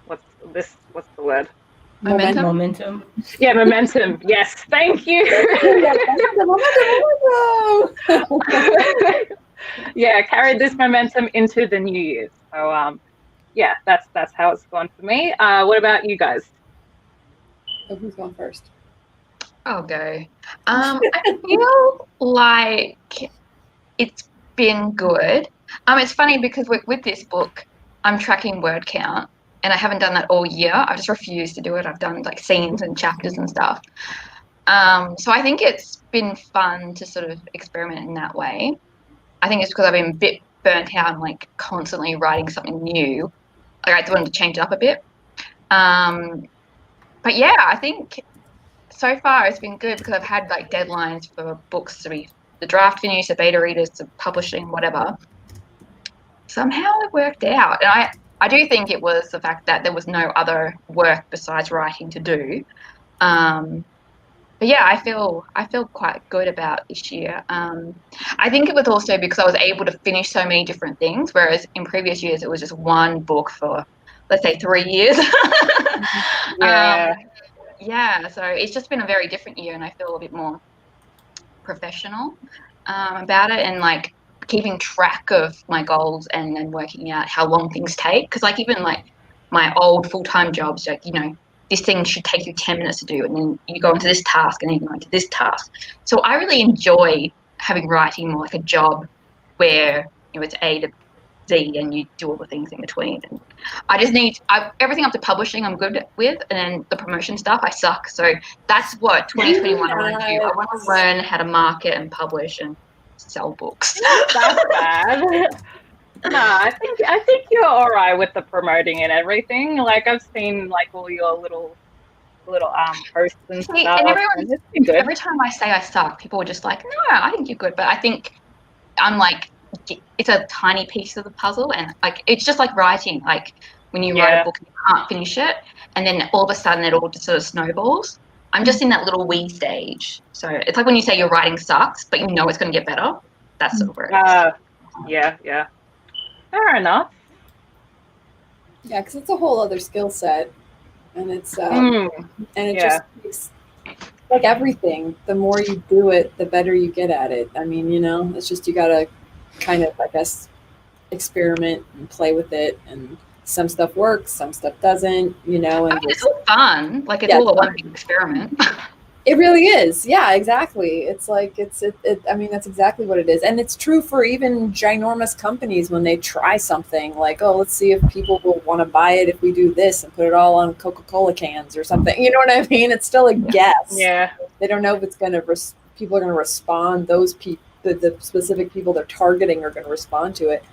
[SPEAKER 2] what's the word?
[SPEAKER 4] Momentum.
[SPEAKER 2] Yeah, momentum. Yes, thank you. Yeah, carried this momentum into the new year. So yeah, that's how it's gone for me. What about you guys?
[SPEAKER 1] So who's going first?
[SPEAKER 5] I'll go. I feel like it's been good. It's funny because with this book, I'm tracking word count, and I haven't done that all year. I just refuse to do it. I've done like scenes and chapters and stuff. So I think it's been fun to sort of experiment in that way. I think it's because I've been a bit burnt out and like constantly writing something new. Like I just wanted to change it up a bit. But yeah, I think so far it's been good because I've had like deadlines for books to be the draft finished, the beta readers, the publishing, whatever. Somehow it worked out. And I do think it was the fact that there was no other work besides writing to do. But yeah, I feel quite good about this year. I think it was also because I was able to finish so many different things, whereas in previous years it was just one book for, let's say, 3 years.
[SPEAKER 2] Yeah.
[SPEAKER 5] Yeah, so it's just been a very different year, and I feel a bit more professional about it, and like keeping track of my goals and then working out how long things take. Because like even like my old full-time jobs, like, you know, this thing should take you 10 minutes to do, and then you go into this task, and then you go into this task. So I really enjoy having writing more like a job where, you know, it's A to Z and you do all the things in between. And I just need everything up to publishing I'm good with, and then the promotion stuff I suck. So that's what 2021 I want to do. I want to learn how to market and publish and sell books.
[SPEAKER 2] That's bad. No, I think you're all right with the promoting and everything. Like I've seen like all your little posts and stuff.
[SPEAKER 5] And every time I say I suck, people are just like, no, I think you're good. But I think I'm like, it's a tiny piece of the puzzle, and like it's just like writing. Like when you write a book and you can't finish it, and then all of a sudden it all just sort of snowballs. I'm just in that little wee stage. So it's like when you say your writing sucks, but you know it's going to get better. That's sort of where it is.
[SPEAKER 2] Yeah. Fair enough.
[SPEAKER 1] Yeah, because it's a whole other skill set, and it's and it just makes, like everything. The more you do it, the better you get at it. I mean, you know, it's just you gotta kind of, I guess, experiment and play with it, and some stuff works, some stuff doesn't, you know. And
[SPEAKER 5] I mean, it's all fun. Like it's all a one big experiment.
[SPEAKER 1] It really is. Yeah, exactly. It's like I mean, that's exactly what it is. And it's true for even ginormous companies when they try something like, oh, let's see if people will want to buy it if we do this and put it all on Coca-Cola cans or something. You know what I mean? It's still a guess.
[SPEAKER 2] Yeah.
[SPEAKER 1] They don't know if it's going to people are going to respond. Those people, the specific people they're targeting are going to respond to it.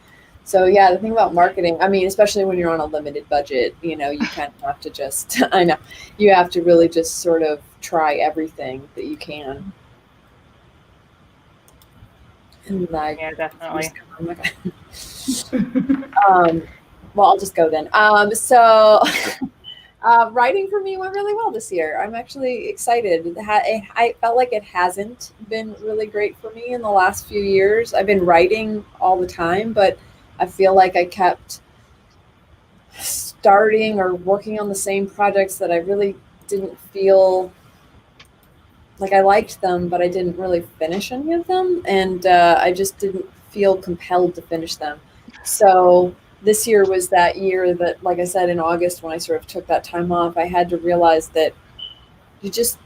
[SPEAKER 1] So yeah, the thing about marketing, I mean, especially when you're on a limited budget, you know, you kind of have to just, I know, you have to really just sort of try everything that you can. And
[SPEAKER 2] Yeah, definitely.
[SPEAKER 1] Well, I'll just go then. So writing for me went really well this year. I'm actually excited. I felt like it hasn't been really great for me in the last few years. I've been writing all the time, but I feel like I kept starting or working on the same projects that I really didn't feel like I liked them, but I didn't really finish any of them. And I just didn't feel compelled to finish them. So this year was that year that, like I said, in August, when I sort of took that time off, I had to realize that you just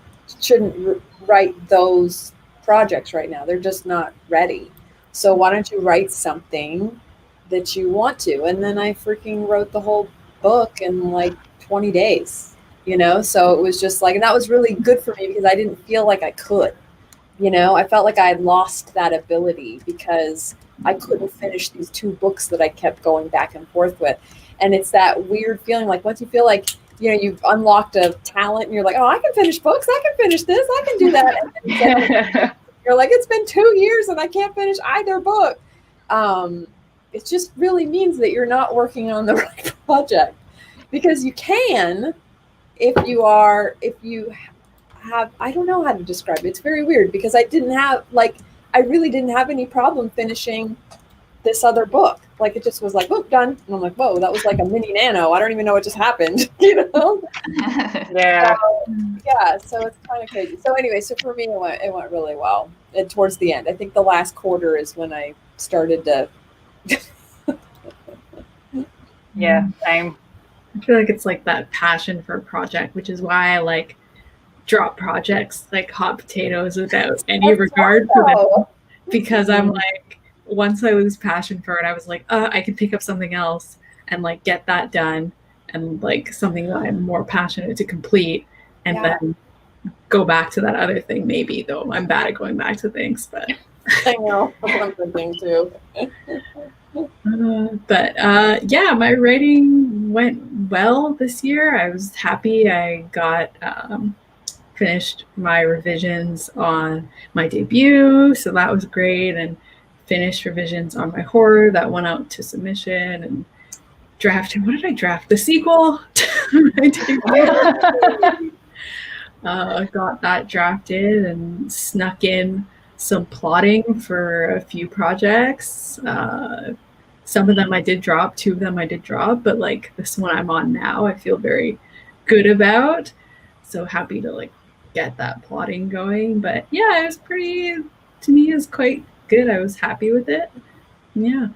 [SPEAKER 1] shouldn't write those projects right now. They're just not ready. So why don't you write something that you want to? And then I freaking wrote the whole book in like 20 days, you know? So it was just like, and that was really good for me because I didn't feel like I could, you know? I felt like I had lost that ability because I couldn't finish these 2 books that I kept going back and forth with. And it's that weird feeling like once you feel like, you know, you've unlocked a talent and you're like, oh, I can finish books. I can finish this. I can do that. And you're like, it's been 2 years and I can't finish either book. It just really means that you're not working on the right project, because you can, if you have, I don't know how to describe it. It's very weird because I really didn't have any problem finishing this other book. Like it just was like, oh, done. And I'm like, whoa, that was like a mini nano. I don't even know what just happened, you know?
[SPEAKER 2] Yeah.
[SPEAKER 1] So it's kind of crazy. So anyway, so for me, it went really well. And towards the end, I think the last quarter is when I started to.
[SPEAKER 2] Yeah, same.
[SPEAKER 3] I feel like it's like that passion for a project, which is why I like drop projects like hot potatoes without any regard for them. Because I'm like, once I lose passion for it, I was like, I can pick up something else and like get that done, and like something that I'm more passionate to complete, and then go back to that other thing. Maybe, though I'm bad at going back to things, but
[SPEAKER 1] I know that's what I'm thinking too.
[SPEAKER 3] Yeah, my writing went well this year. I was happy. I got finished my revisions on my debut, so that was great, and finished revisions on my horror that went out to submission, and drafted. What did I draft? The sequel to my debut. Got that drafted and snuck in some plotting for a few projects. Some of them I did drop, 2 of them I did drop, but like this one I'm on now, I feel very good about. So happy to like get that plotting going. But yeah, it was pretty, to me, it was quite good. I was happy with it. Yeah.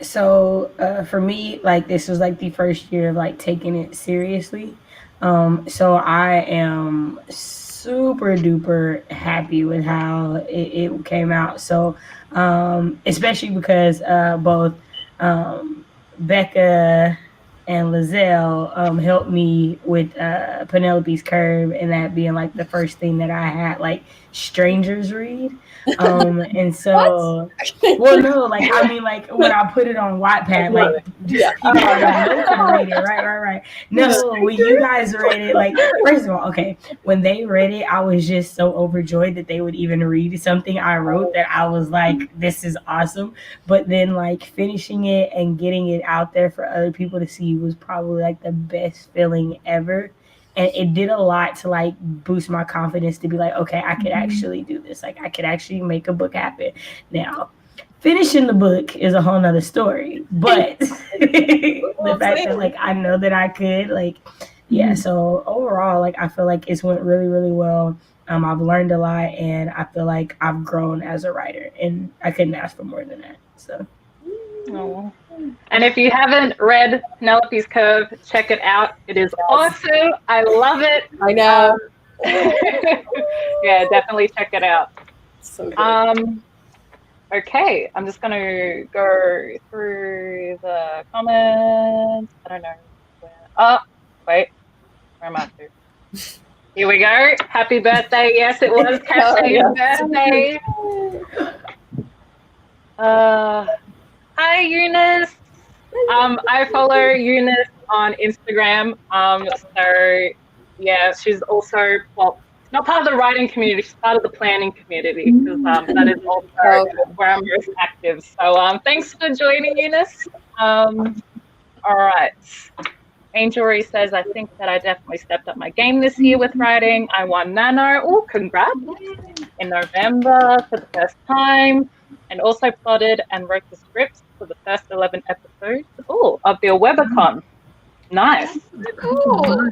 [SPEAKER 4] So for me, like this was like the first year of like taking it seriously. So I am super duper happy with how it came out. So especially because both Becca and Lizelle helped me with Penelope's Curve, and that being like the first thing that I had like strangers read. And so, well, no, like I mean, like when I put it on Wattpad, like people I know can read it, right. No, when you guys read it, like first of all, okay, when they read it, I was just so overjoyed that they would even read something I wrote that I was like, this is awesome. But then like finishing it and getting it out there for other people to see was probably like the best feeling ever. And it did a lot to like boost my confidence to be like, okay, I could actually do this. Like I could actually make a book happen. Now, finishing the book is a whole nother story, but the fact that like I know that I could, like, yeah. So overall, like I feel like it's went really, really well. I've learned a lot, and I feel like I've grown as a writer, and I couldn't ask for more than that. So.
[SPEAKER 2] Oh. And if you haven't read Penelope's Curve, check it out. It is awesome. I love it.
[SPEAKER 1] I know.
[SPEAKER 2] Yeah, definitely check it out.
[SPEAKER 1] So good.
[SPEAKER 2] Okay, I'm just gonna go through the comments. I don't know where. Oh, wait. Where am I to? Here we go. Happy birthday. Yes, it was Cassie's birthday. Hi, Eunice. I follow Eunice on Instagram. So yeah, she's also, well, not part of the writing community. She's part of the planning community because that is also where I'm most active. So thanks for joining, Eunice. All right. Angel Ree says, I think that I definitely stepped up my game this year with writing. I won Nano. Oh, congrats. In November for the first time. And also plotted and wrote the scripts for the first 11 episodes of the Webicon. Nice.
[SPEAKER 5] Cool.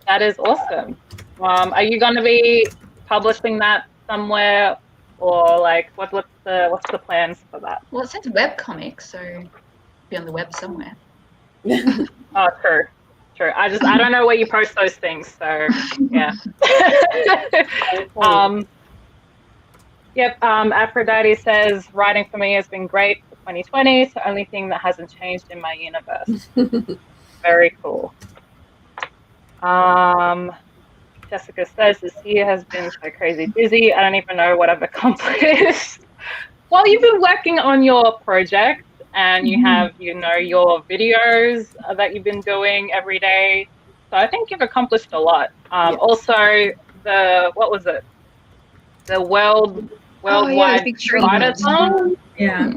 [SPEAKER 2] That is awesome. Are you going to be publishing that somewhere, or like what's the plans for that?
[SPEAKER 5] Well, it says webcomic, so it'll be on the web somewhere.
[SPEAKER 2] Oh, true. I don't know where you post those things, so yeah. Yep. Aphrodite says writing for me has been great for 2020. It's the only thing that hasn't changed in my universe. Very cool. Jessica says this year has been so crazy busy. I don't even know what I've accomplished. Well, you've been working on your project, and you have, your videos that you've been doing every day. So I think you've accomplished a lot. Also, what was it? The worldwide write-a-thon.
[SPEAKER 3] Yeah,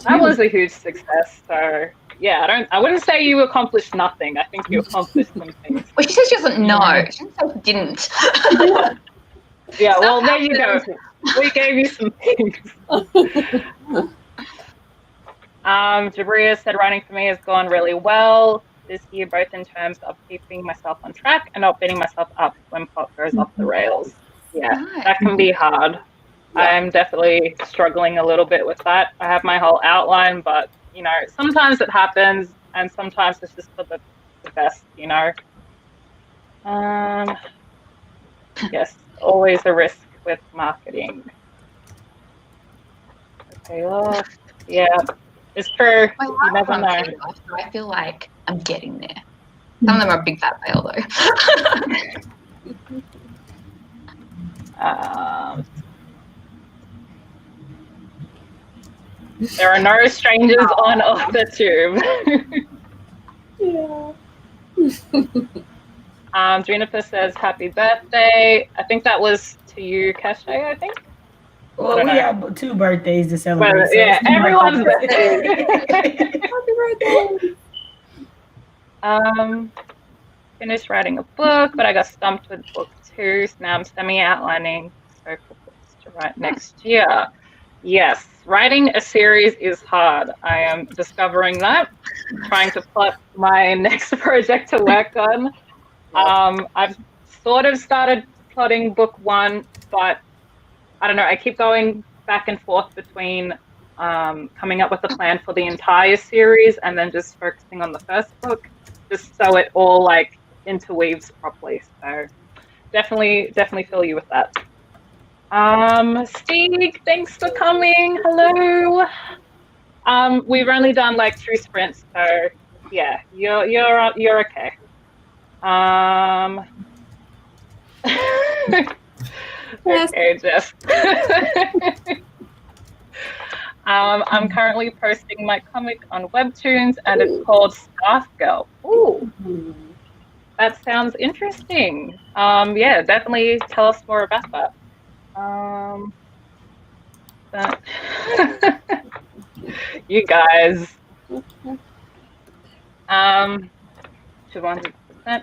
[SPEAKER 2] that was a huge success. So yeah, I wouldn't say you accomplished nothing. I think you accomplished some things.
[SPEAKER 5] Well, she says she doesn't know. She didn't say she didn't.
[SPEAKER 2] Yeah, well, there you go. We gave you some things. Jabria said writing for me has gone really well this year, both in terms of keeping myself on track and not beating myself up when plot goes off the rails. Yeah,
[SPEAKER 5] Nice.
[SPEAKER 2] that can be hard. I'm definitely struggling a little bit with that. I have my whole outline, but sometimes it happens, and sometimes it's just for the best. Yes, always a risk with marketing. Okay, well, yeah, it's true. You never know.
[SPEAKER 5] I feel like I'm getting there. Some of them are a big fat fail though.
[SPEAKER 2] There are no strangers on the tube.
[SPEAKER 1] Yeah.
[SPEAKER 2] Juniper says happy birthday. I think that was to you, Cache, I think.
[SPEAKER 4] Well, we have 2 birthdays to celebrate.
[SPEAKER 2] Well, yeah, everyone's birthday.
[SPEAKER 1] Happy birthday.
[SPEAKER 2] Finished writing a book, but I got stumped with book 2, so now I'm semi-outlining for books to write next year. Yes, writing a series is hard. I am discovering that. Trying to plot my next project to work on. I've sort of started plotting book 1, but I don't know. I keep going back and forth between coming up with a plan for the entire series and then just focusing on the first book, just so it all like interweaves properly. So definitely feel you with that. Steve, thanks for coming. Hello. We've only done like 2 sprints, so yeah, you're okay.
[SPEAKER 1] Yes.
[SPEAKER 2] Okay, Jeff. I'm currently posting my comic on Webtoons, and it's called Scarf Girl. Ooh, that sounds interesting. Yeah, definitely tell us more about that. You guys. 200%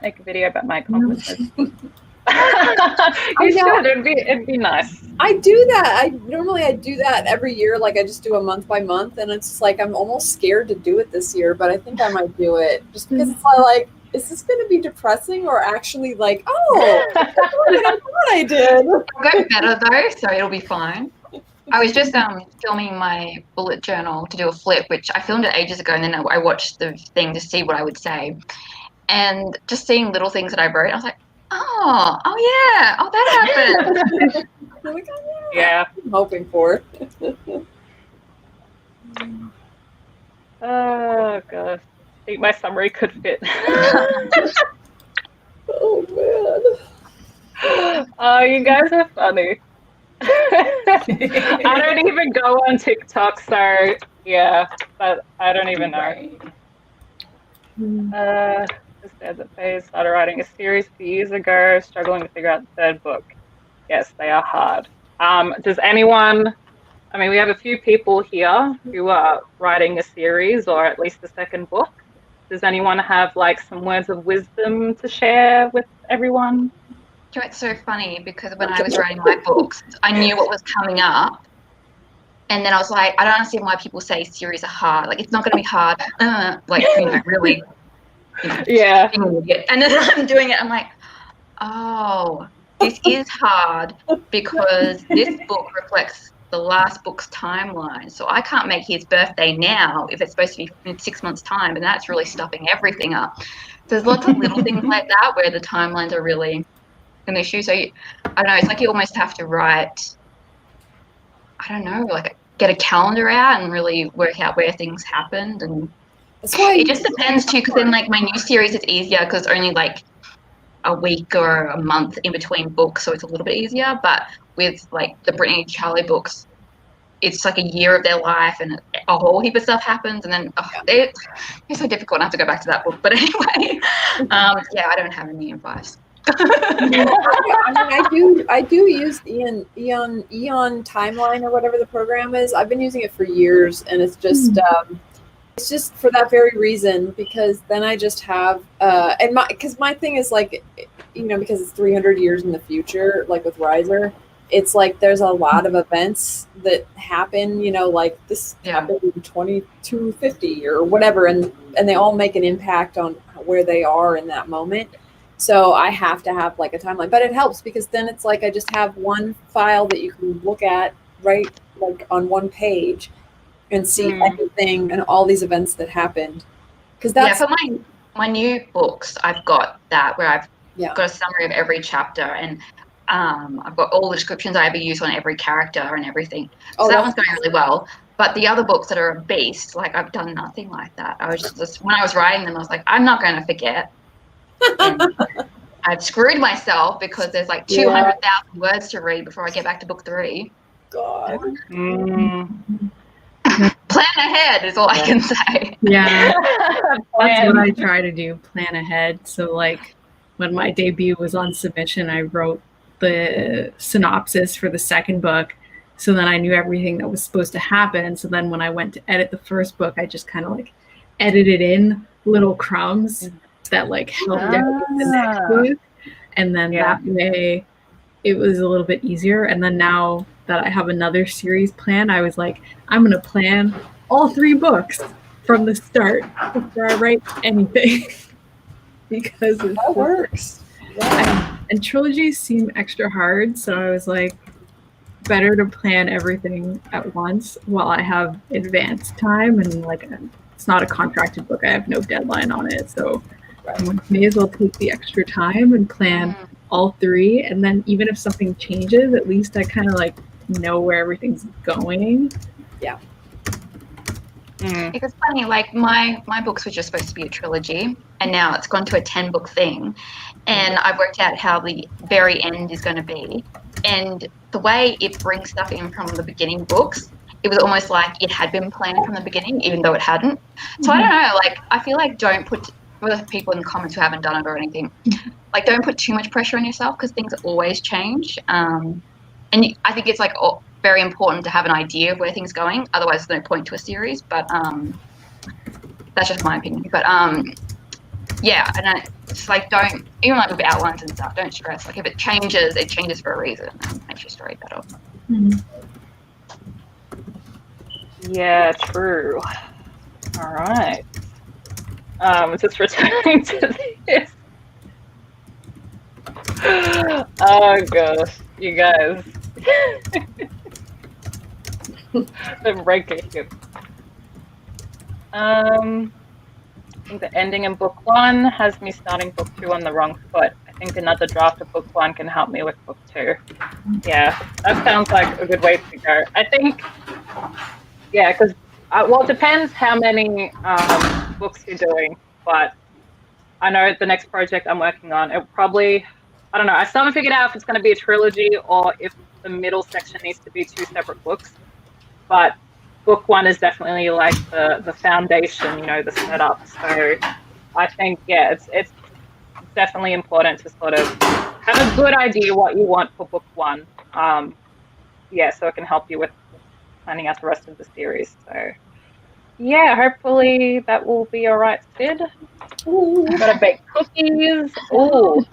[SPEAKER 2] make a video about my accomplishments. You should. It'd be nice.
[SPEAKER 1] I do that. I do that every year. Like I just do a month by month, and it's like I'm almost scared to do it this year, but I think I might do it just because it's like, is this going to be depressing or actually like, oh, that's what I thought I did?
[SPEAKER 5] It'll go better though, so it'll be fine. I was just filming my bullet journal to do a flip, which I filmed it ages ago, and then I watched the thing to see what I would say, and just seeing little things that I wrote, I was like, oh yeah, oh that happened.
[SPEAKER 1] Like, oh,
[SPEAKER 2] Yeah.
[SPEAKER 1] I'm hoping for.
[SPEAKER 2] Oh gosh, I think my summary could fit.
[SPEAKER 1] Oh man.
[SPEAKER 2] Oh, you guys are funny. I don't even go on TikTok, so yeah, but I don't even know.
[SPEAKER 4] Right.
[SPEAKER 2] Just said that they started writing a series a few years ago, struggling to figure out the third book. Yes, they are hard. Does anyone, I mean, we have a few people here who are writing a series or at least the second book. Does anyone have like some words of wisdom to share with everyone?
[SPEAKER 5] You know, it's so funny because when I was writing my books, I knew what was coming up. And then I was like, I don't understand why people say series are hard. Like, it's not going to be hard. Like, you know, really. You know,
[SPEAKER 2] Yeah.
[SPEAKER 5] And then I'm doing it. I'm like, oh, this is hard because this book reflects the last book's timeline. So I can't make his birthday now if it's supposed to be in 6 months' time. And that's really stuffing everything up. So there's lots of little things like that where the timelines are really an issue. So I don't know, it's like you almost have to write, I don't know, like get a calendar out and really work out where things happened. And it just depends too, because then like my new series is easier because it's only like a week or a month in between books, so it's a little bit easier. But with like the Brittany and Charlie books, it's like a year of their life and a whole heap of stuff happens, and then it's so difficult. I have to go back to that book. But anyway, yeah, I don't have any advice.
[SPEAKER 1] I mean, I do use Eon Timeline or whatever the program is. I've been using it for years, and it's just for that very reason, because then I just have and my thing is like, you know, because it's 300 years in the future, like with Riser, it's like there's a lot of events that happen, you know, like this happened in 2250 or whatever, and they all make an impact on where they are in that moment. So I have to have like a timeline, but it helps because then it's like I just have one file that you can look at right like on one page and see everything and all these events that happened. Because that's
[SPEAKER 5] for my new books, I've got that where I've got a summary of every chapter, and I've got all the descriptions I ever use on every character and everything. So that one's going really well. But the other books that are a beast, like I've done nothing like that. I was just when I was writing them, I was like, I'm not going to forget. And I've screwed myself because there's like 200,000 words to read before I get back to book 3.
[SPEAKER 1] God.
[SPEAKER 5] Plan ahead is all I can say.
[SPEAKER 3] Yeah, that's what I try to do, plan ahead. So like when my debut was on submission, I wrote the synopsis for the second book. So then I knew everything that was supposed to happen. So then when I went to edit the first book, I just kind of like edited in little crumbs that like helped out with the next book. And then that way it was a little bit easier. And then now that I have another series plan, I was like, I'm going to plan all 3 books from the start before I write anything. Because
[SPEAKER 1] that works.
[SPEAKER 3] And trilogies seem extra hard. So I was like, better to plan everything at once while I have advanced time. And like, it's not a contracted book. I have no deadline on it. So I may as well take the extra time and plan all 3. And then even if something changes, at least I kind of like know where everything's going.
[SPEAKER 1] Yeah.
[SPEAKER 5] It's funny, like my books were just supposed to be a trilogy, and now it's gone to a 10-book thing. And I've worked out how the very end is going to be. And the way it brings stuff in from the beginning books, it was almost like it had been planned from the beginning, even though it hadn't. So I don't know, like I feel like don't put, for the people in the comments who haven't done it or anything, like don't put too much pressure on yourself because things always change. And I think it's like very important to have an idea of where things are going. Otherwise, there's no point to a series. But that's just my opinion. But yeah, and it's like don't, even like with outlines and stuff, don't stress. Like if it changes for a reason and makes your story better.
[SPEAKER 2] Yeah, true. All right. Just returning to this. Oh gosh, you guys. The breaking hip. I think the ending in book 1 has me starting book 2 on the wrong foot. I think another draft of book 1 can help me with book 2. Yeah, that sounds like a good way to go. I think, yeah, because, well, it depends how many books you're doing, but I know the next project I'm working on, it probably, I don't know, I still haven't figured out if it's going to be a trilogy or if the middle section needs to be two separate books, but book one is definitely like the foundation, you know, the setup. So I think, yeah, it's definitely important to sort of have a good idea what you want for book one. Yeah, so it can help you with planning out the rest of the series. So yeah, hopefully that will be all right, Sid. Gotta bake cookies. Oh,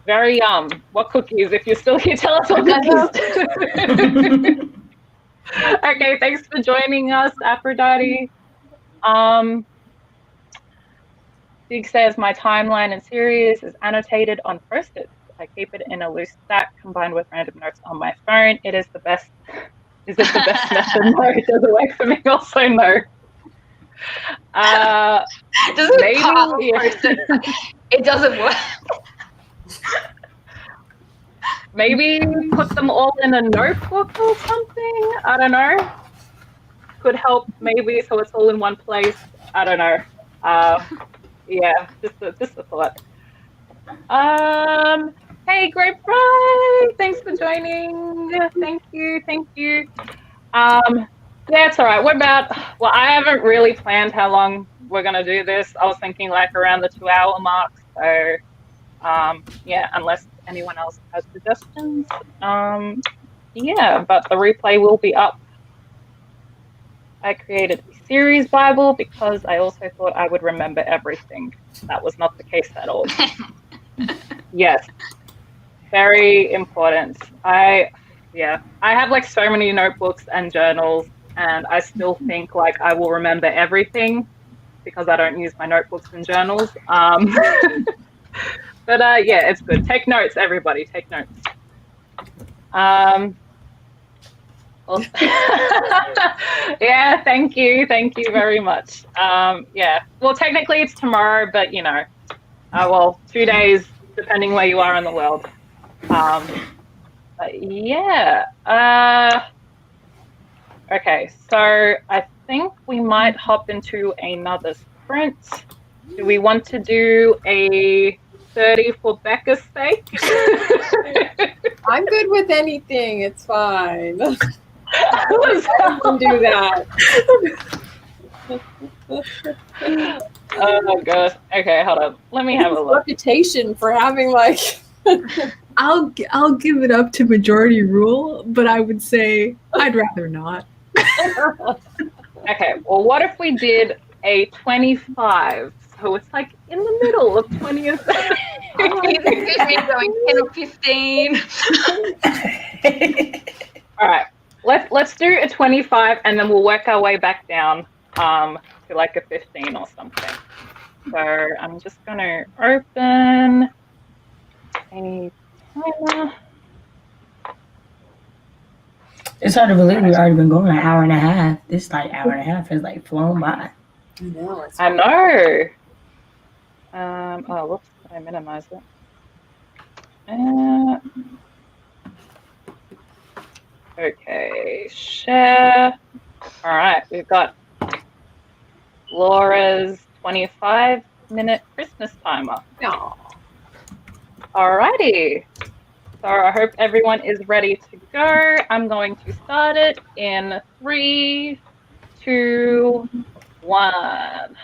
[SPEAKER 2] very yum. What cookies? If you're still here, tell us what cookies. Okay, thanks for joining us, Aphrodite. Sig says my timeline and series is annotated on post-its. I keep it in a loose stack combined with random notes on my phone. It is the best. Is it the best method? No, it doesn't work for me. Also, no. Maybe
[SPEAKER 5] it doesn't work.
[SPEAKER 2] Maybe put them all in a notebook or something. I don't know. Could help maybe, so it's all in one place. I don't know. Yeah, just a thought. Hey, Great Pride, thanks for joining. Thank you. Yeah, it's all right. Well, I haven't really planned how long we're gonna do this. I was thinking like around the 2 hour mark. So, yeah, unless anyone else has suggestions. Yeah, but the replay will be up. I created a series Bible because I also thought I would remember everything. That was not the case at all. Yes, very important. I have like so many notebooks and journals, and I still think like I will remember everything because I don't use my notebooks and journals. But yeah, it's good. Take notes, everybody. Take notes. Yeah, thank you very much. Yeah, well, technically it's tomorrow, but you know, well, 2 days depending where you are in the world. But yeah. Okay, so I think we might hop into another sprint. Do we want to do a 30 for Becca's sake?
[SPEAKER 1] I'm good with anything. It's fine. I can do that.
[SPEAKER 2] Oh my gosh. Okay, hold on. Let me have a look.
[SPEAKER 1] Reputation for having like.
[SPEAKER 3] I'll give it up to majority rule, but I would say I'd rather not.
[SPEAKER 2] Okay, well, what if we did a 25? So it's like in the middle of 20 and 30.
[SPEAKER 5] Excuse me, going 10 or 15.
[SPEAKER 2] All right, let's do a 25, and then we'll work our way back down to like a 15 or something. So I'm just gonna open any timer.
[SPEAKER 4] It's hard to believe we've already been going an hour and a half. This like hour and a half has like flown by.
[SPEAKER 2] I know. Oh, whoops! Did I minimize it? Okay, share. All right, we've got Laura's 25-minute Christmas timer.
[SPEAKER 1] No.
[SPEAKER 2] Alrighty. So I hope everyone is ready to go. I'm going to start it in 3, 2, 1.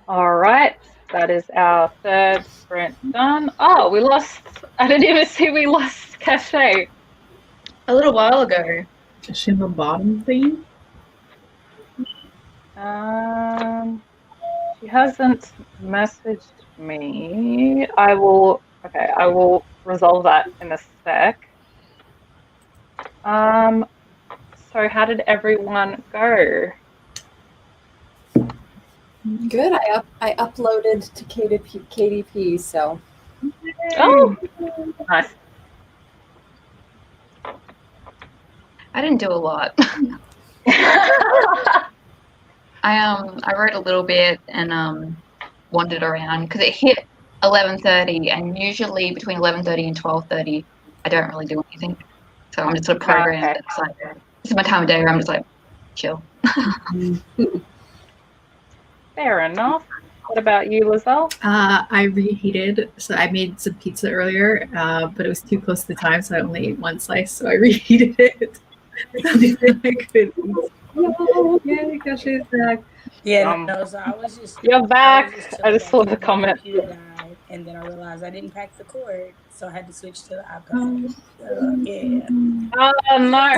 [SPEAKER 2] All right, that is our third sprint done. Oh, we lost. I didn't even see we lost Cachet.
[SPEAKER 5] A little while ago.
[SPEAKER 3] Just in the bottom thing.
[SPEAKER 2] She hasn't messaged me. I will. Okay, I will resolve that in a sec. So how did everyone go?
[SPEAKER 1] Good. I uploaded to KDP, so.
[SPEAKER 2] Oh, nice.
[SPEAKER 5] I didn't do a lot. I wrote a little bit and wandered around because it hit 11:30, and usually between 11:30 and 12:30, I don't really do anything. So I'm just sort of programmed.
[SPEAKER 2] Okay.
[SPEAKER 5] It's like this is my time of day where I'm just like chill.
[SPEAKER 2] Fair enough. What about you, Lizelle?
[SPEAKER 3] I reheated, so I made some pizza earlier, but it was too close to the time, so I only ate one slice, so I reheated it. I could eat. Yay, Cachet's back.
[SPEAKER 4] Yeah, no, so I was just.
[SPEAKER 2] You're back.
[SPEAKER 4] chilling
[SPEAKER 2] I just saw
[SPEAKER 4] back
[SPEAKER 2] the
[SPEAKER 4] and my
[SPEAKER 2] comment.
[SPEAKER 4] computer died, and then I realized I didn't pack the cord, so I had to switch to the iPad. So, yeah.
[SPEAKER 2] Oh no.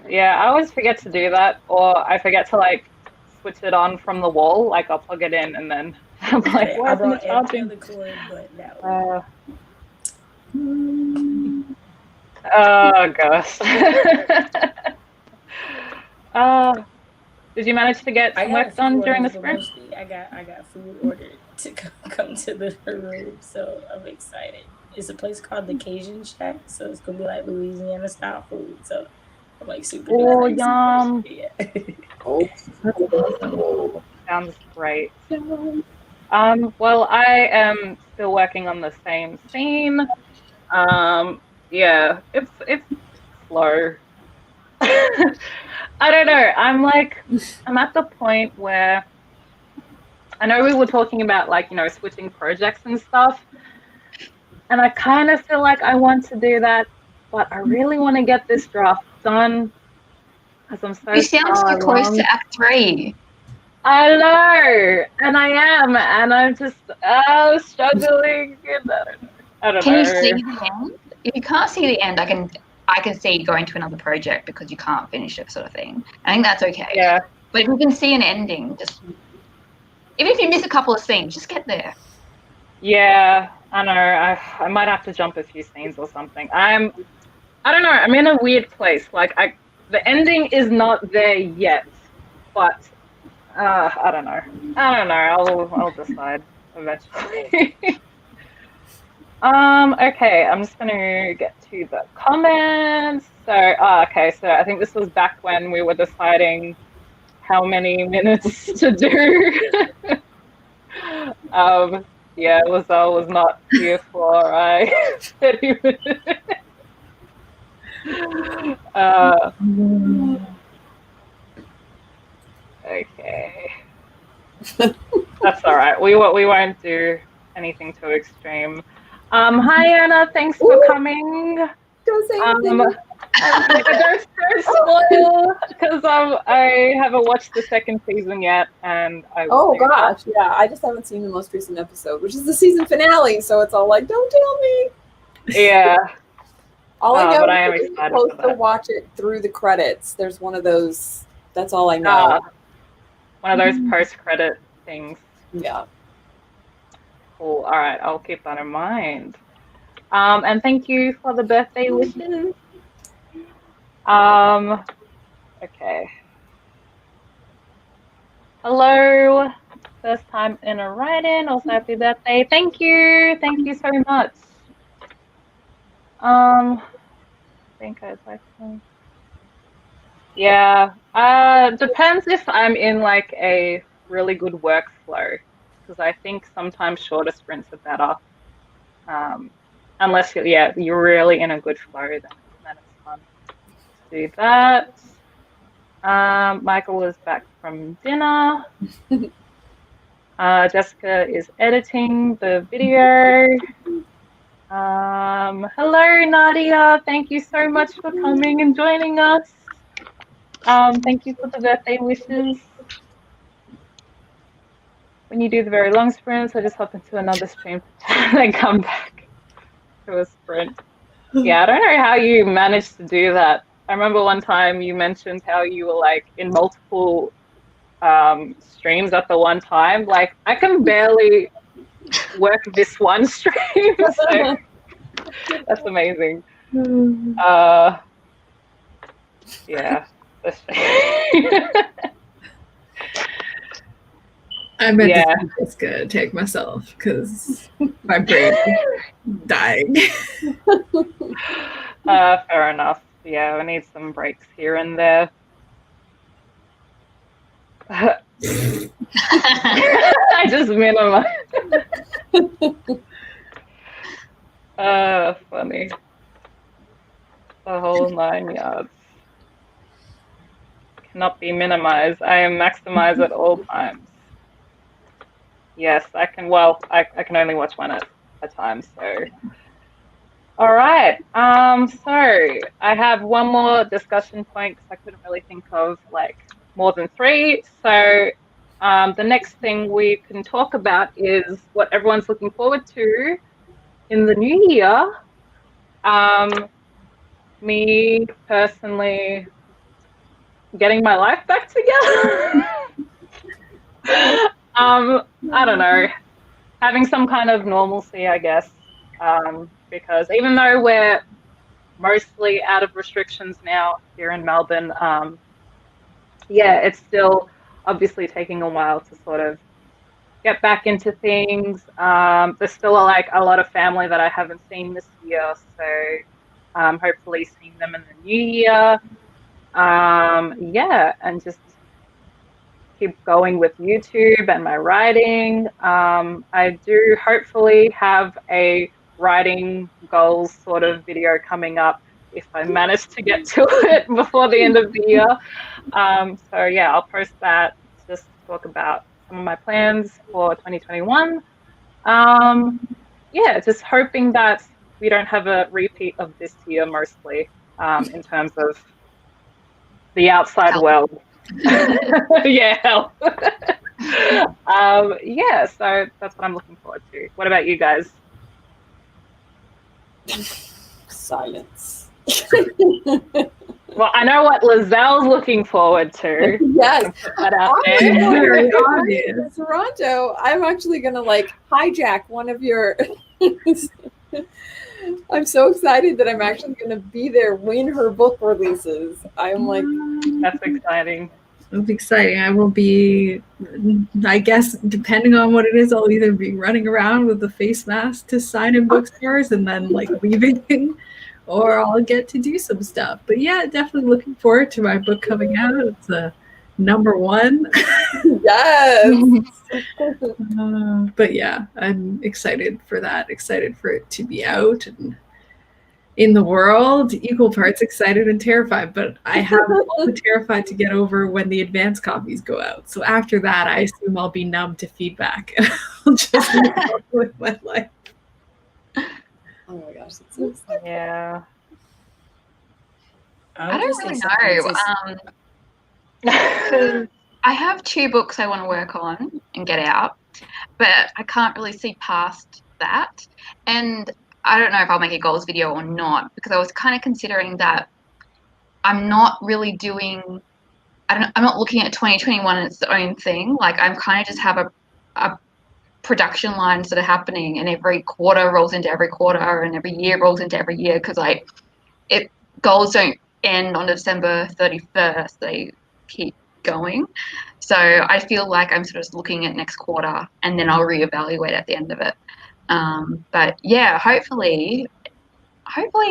[SPEAKER 2] Yeah, I always forget to do that, or I forget to like switch it on from the wall. Like I'll plug it in and then I'm like,
[SPEAKER 4] I
[SPEAKER 2] why isn't
[SPEAKER 4] brought
[SPEAKER 2] it
[SPEAKER 4] every
[SPEAKER 2] charging?
[SPEAKER 4] other cord, but no.
[SPEAKER 2] Oh gosh. Did you manage to get some work done during the sprint?
[SPEAKER 4] Mostly I got food ordered to come to the room, so I'm excited. It's a place called the Cajun Shack, so it's gonna be like Louisiana style food. So I'm like super.
[SPEAKER 2] Oh, yum!
[SPEAKER 4] Yeah.
[SPEAKER 2] Sounds great. Well, I am still working on the same scene. Yeah, it's slow. I don't know. I'm at the point where I know we were talking about like, switching projects and stuff. And I kind of feel like I want to do that, but I really want to get this draft done because I'm so
[SPEAKER 5] You sound so close to Act 3.
[SPEAKER 2] I know, and I am, and I'm just struggling. I don't know.
[SPEAKER 5] Can you see the end? If you can't see the end, I can see going to another project because you can't finish it, sort of thing. I think that's okay.
[SPEAKER 2] Yeah.
[SPEAKER 5] But if you can see an ending, just even if you miss a couple of scenes, just get there.
[SPEAKER 2] Yeah, I know. I might have to jump a few scenes or something. I don't know. I'm in a weird place. Like the ending is not there yet, but I don't know. I'll decide eventually. Okay, I'm just gonna get to the comments. So, okay, so I think this was back when we were deciding how many minutes to do. Yeah, Lizelle was not here for 30 minutes. Okay. That's all right. We won't do anything too extreme. Hi Anna, thanks for coming.
[SPEAKER 1] Don't say anything.
[SPEAKER 2] Don't spoil because I haven't watched the second season yet, and I
[SPEAKER 1] Oh gosh, yeah. I just haven't seen the most recent episode, which is the season finale. So it's all like, don't tell me.
[SPEAKER 2] Yeah.
[SPEAKER 1] All I know
[SPEAKER 2] but I am
[SPEAKER 1] is you're
[SPEAKER 2] excited
[SPEAKER 1] supposed
[SPEAKER 2] for
[SPEAKER 1] to
[SPEAKER 2] that.
[SPEAKER 1] watch it through the credits. There's one of those. That's all I know.
[SPEAKER 2] One of those post-credit things.
[SPEAKER 1] Yeah.
[SPEAKER 2] Cool. All right, I'll keep that in mind. And thank you for the birthday wishes. Okay. Hello. First time in a write-in. Also, happy birthday. Thank you. Thank you so much. I think I'd like to. Yeah. Depends if I'm in like a really good workflow, because I think sometimes shorter sprints are better. Unless you're really in a good flow, then it's fun to do that. Michael is back from dinner. Jessica is editing the video. Hello, Nadia. Thank you so much for coming and joining us. Thank you for the birthday wishes. When you do the very long sprints, I just hop into another stream and then come back to a sprint. Yeah, I don't know how you managed to do that. I remember one time you mentioned how you were like in multiple streams at the one time. Like I can barely work this one stream, so that's amazing. Yeah.
[SPEAKER 3] I meant
[SPEAKER 2] Yeah.
[SPEAKER 3] to just gonna take myself because my brain is dying.
[SPEAKER 2] Fair enough. Yeah, we need some breaks here and there. I just minimize. Funny. The whole 9 yards cannot be minimized. I am maximized at all times. Yes, I can. Well, I can only watch one at a time. So, all right. So I have one more discussion point because I couldn't really think of like more than 3. So, the next thing we can talk about is what everyone's looking forward to in the new year. Me personally, getting my life back together. I don't know, having some kind of normalcy, I guess, because even though we're mostly out of restrictions now here in Melbourne, yeah, it's still obviously taking a while to sort of get back into things. There's still like a lot of family that I haven't seen this year, so hopefully seeing them in the new year. Yeah, and just keep going with YouTube and my writing. I do hopefully have a writing goals sort of video coming up if I manage to get to it before the end of the year. So yeah, I'll post that, just talk about some of my plans for 2021. Yeah, just hoping that we don't have a repeat of this year mostly, in terms of the outside world. Yeah. Yeah, so that's what I'm looking forward to. What about you guys?
[SPEAKER 1] Silence.
[SPEAKER 2] Well, I know what Lizelle's looking forward to.
[SPEAKER 1] Yes.
[SPEAKER 2] Put that out
[SPEAKER 1] I'm
[SPEAKER 2] there.
[SPEAKER 1] very obvious. In Toronto, I'm actually gonna like hijack one of your I'm so excited that I'm actually gonna be there when her book releases. I'm like,
[SPEAKER 2] That's exciting.
[SPEAKER 3] It's exciting. I will be, I guess, depending on what it is, I'll either be running around with a face mask to sign in bookstores and then like leaving, or I'll get to do some stuff. But yeah, definitely looking forward to my book coming out. It's a #1.
[SPEAKER 1] yes.
[SPEAKER 3] But yeah, I'm excited for that. Excited for it to be out and in the world, equal parts excited and terrified, but I have all the terrified to get over when the advance copies go out. So after that, I assume I'll be numb to feedback. I'll just move on with my life.
[SPEAKER 1] Oh my gosh, that's so exciting.
[SPEAKER 2] Yeah.
[SPEAKER 5] I don't really know. I have 2 books I want to work on and get out, but I can't really see past that. And I don't know if I'll make a goals video or not, because I was kind of considering that I'm not really doing, I'm not looking at 2021 as its own thing. Like I'm kind of just have a production lines that are happening, and every quarter rolls into every quarter and every year rolls into every year, because like goals don't end on December 31st, they keep going. So I feel like I'm sort of looking at next quarter and then I'll reevaluate at the end of it. But yeah, hopefully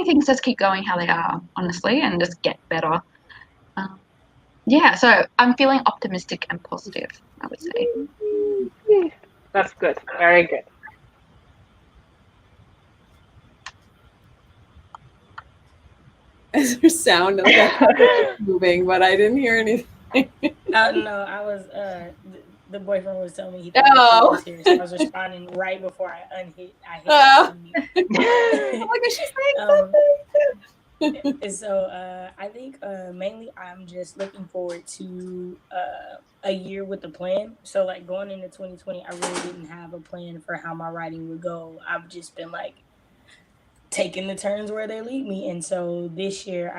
[SPEAKER 5] things just keep going how they are, honestly, and just get better. Yeah, so I'm feeling optimistic and positive, I would say.
[SPEAKER 2] That's good. Very good.
[SPEAKER 1] Is there sound of that moving, but I didn't hear anything.
[SPEAKER 4] No, I was the boyfriend was telling me he was here, so I was responding right before I hit unmute.
[SPEAKER 1] Like, is she saying something?
[SPEAKER 4] And so I think mainly I'm just looking forward to a year with a plan. So like going into 2020, I really didn't have a plan for how my writing would go. I've just been like taking the turns where they lead me. And so this year,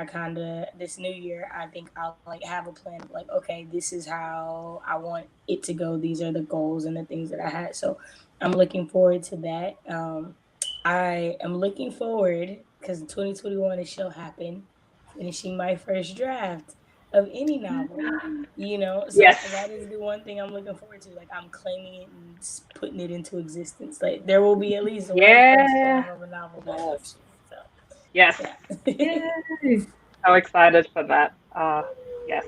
[SPEAKER 4] this new year, I think I'll like have a plan of like, okay, this is how I want it to go. These are the goals and the things that I had. So I'm looking forward to that. I am looking forward because 2021 it shall happen, finishing my first draft of any novel. So
[SPEAKER 2] Yes.
[SPEAKER 4] that is the one thing I'm looking forward to. Like I'm claiming it and putting it into existence. Like there will be at least one first
[SPEAKER 2] Yeah.
[SPEAKER 4] draft of a novel by
[SPEAKER 1] Yes.
[SPEAKER 4] next year. So
[SPEAKER 2] Yes.
[SPEAKER 4] yeah.
[SPEAKER 3] Yay.
[SPEAKER 2] So excited for that. Yes.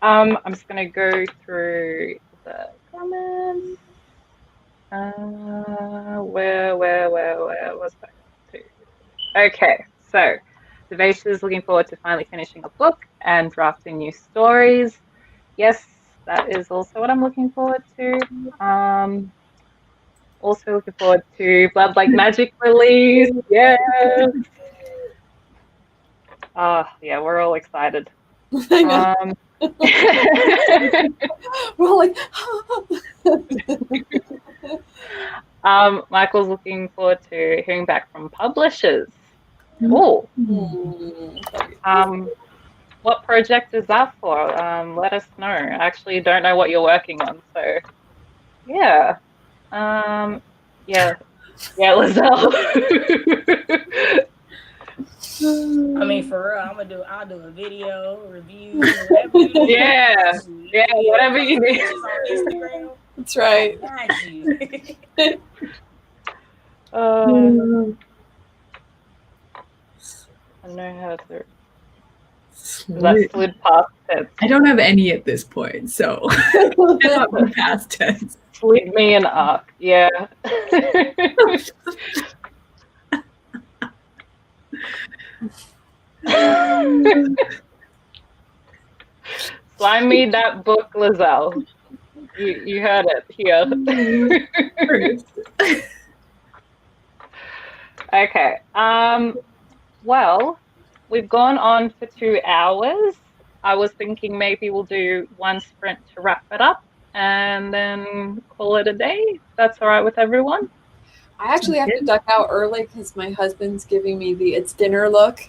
[SPEAKER 2] I'm just gonna go through the comments. Where was that to? Okay, so Devasia is looking forward to finally finishing a book and drafting new stories. Yes, that is also what I'm looking forward to. Also looking forward to Blood Like Magic release. Yes. Yeah, we're all excited.
[SPEAKER 1] I know. We're all like,
[SPEAKER 2] Michael's looking forward to hearing back from publishers. Oh, what project is that for? Let us know. I actually don't know what you're working on, so yeah. Yeah, yeah, Lizelle.
[SPEAKER 4] I mean, for real, I'll do a video, reviews, whatever you need. I
[SPEAKER 2] Yeah,
[SPEAKER 4] got you.
[SPEAKER 2] yeah,
[SPEAKER 4] Yeah,
[SPEAKER 2] whatever you
[SPEAKER 4] post
[SPEAKER 2] need.
[SPEAKER 4] pictures on Instagram.
[SPEAKER 1] that's
[SPEAKER 4] I
[SPEAKER 1] right.
[SPEAKER 4] got you.
[SPEAKER 2] Uh, I know how to. That slid past tense.
[SPEAKER 3] I don't have any at this point, so cannot be past tense.
[SPEAKER 2] Slid me an arc. Yeah. Slime me that book, Lizelle. You heard it here. Okay. Well, we've gone on for 2 hours. I was thinking maybe we'll do one sprint to wrap it up and then call it a day. That's all right with everyone?
[SPEAKER 1] I actually have to duck out early because my husband's giving me the it's dinner look.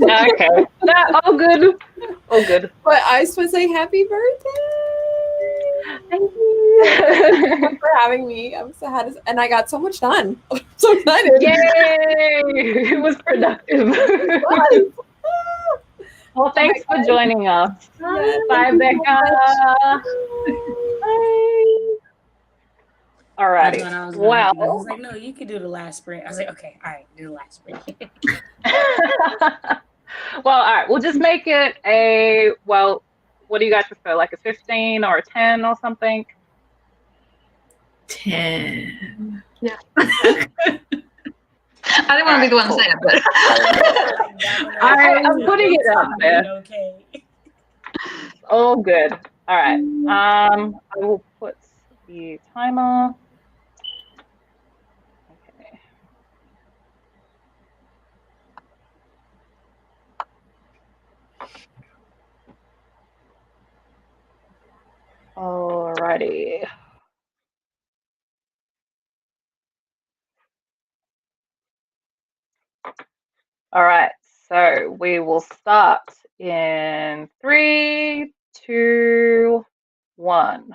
[SPEAKER 2] Okay. Yeah, all good. All good.
[SPEAKER 1] But I just want to say happy birthday.
[SPEAKER 2] Thank you.
[SPEAKER 1] Thanks for having me. I'm so happy, and I got so much done. I'm so excited.
[SPEAKER 2] Yay! It was productive. Well, thanks for joining us.
[SPEAKER 1] Yes,
[SPEAKER 2] Bye,
[SPEAKER 1] thank you
[SPEAKER 2] Becca.
[SPEAKER 1] so much.
[SPEAKER 2] Bye.
[SPEAKER 4] That's
[SPEAKER 2] Alrighty.
[SPEAKER 4] what I was gonna have to do.
[SPEAKER 2] Well,
[SPEAKER 4] He's like, no, you can do the last sprint. I was like, okay, all right, do the last sprint.
[SPEAKER 2] well, all right. We'll just make it a, well, what do you guys prefer? Like a 15 or a 10 or something?
[SPEAKER 3] 10.
[SPEAKER 5] Yeah. I didn't want to be the one to say it, but
[SPEAKER 2] I'm putting it out there.
[SPEAKER 4] Okay.
[SPEAKER 2] Oh, good. All right. I will put the timer. Okay. Alrighty. All right. So we will start in 3, 2, 1.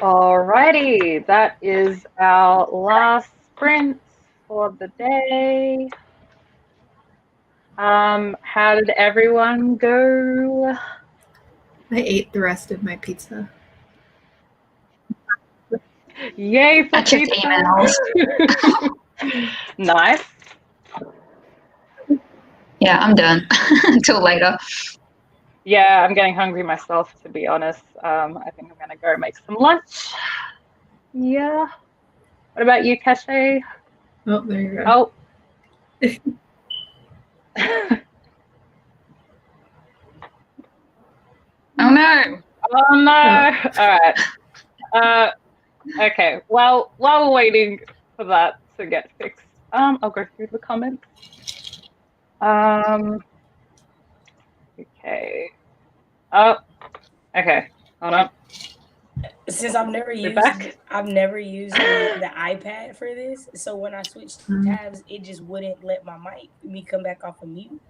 [SPEAKER 2] Alrighty, that is our last sprint for the day. How did everyone go?
[SPEAKER 3] I ate the rest of my pizza.
[SPEAKER 2] Yay for
[SPEAKER 5] I checked
[SPEAKER 2] pizza!
[SPEAKER 5] emails.
[SPEAKER 2] Nice.
[SPEAKER 5] Yeah, I'm done. Until later.
[SPEAKER 2] Yeah, I'm getting hungry myself, to be honest. I think I'm gonna go make some lunch. Yeah. What about you, Cache?
[SPEAKER 3] Oh, there you go.
[SPEAKER 2] Oh.
[SPEAKER 5] Oh no.
[SPEAKER 2] Oh no! All right. Okay. Well, while we're waiting for that to get fixed, I'll go through the comments. Okay. Oh. Okay. Hold on.
[SPEAKER 4] Since I've never
[SPEAKER 2] We're
[SPEAKER 4] used
[SPEAKER 2] back.
[SPEAKER 4] the iPad for this, so when I switched tabs, it just wouldn't let me come back off of mute,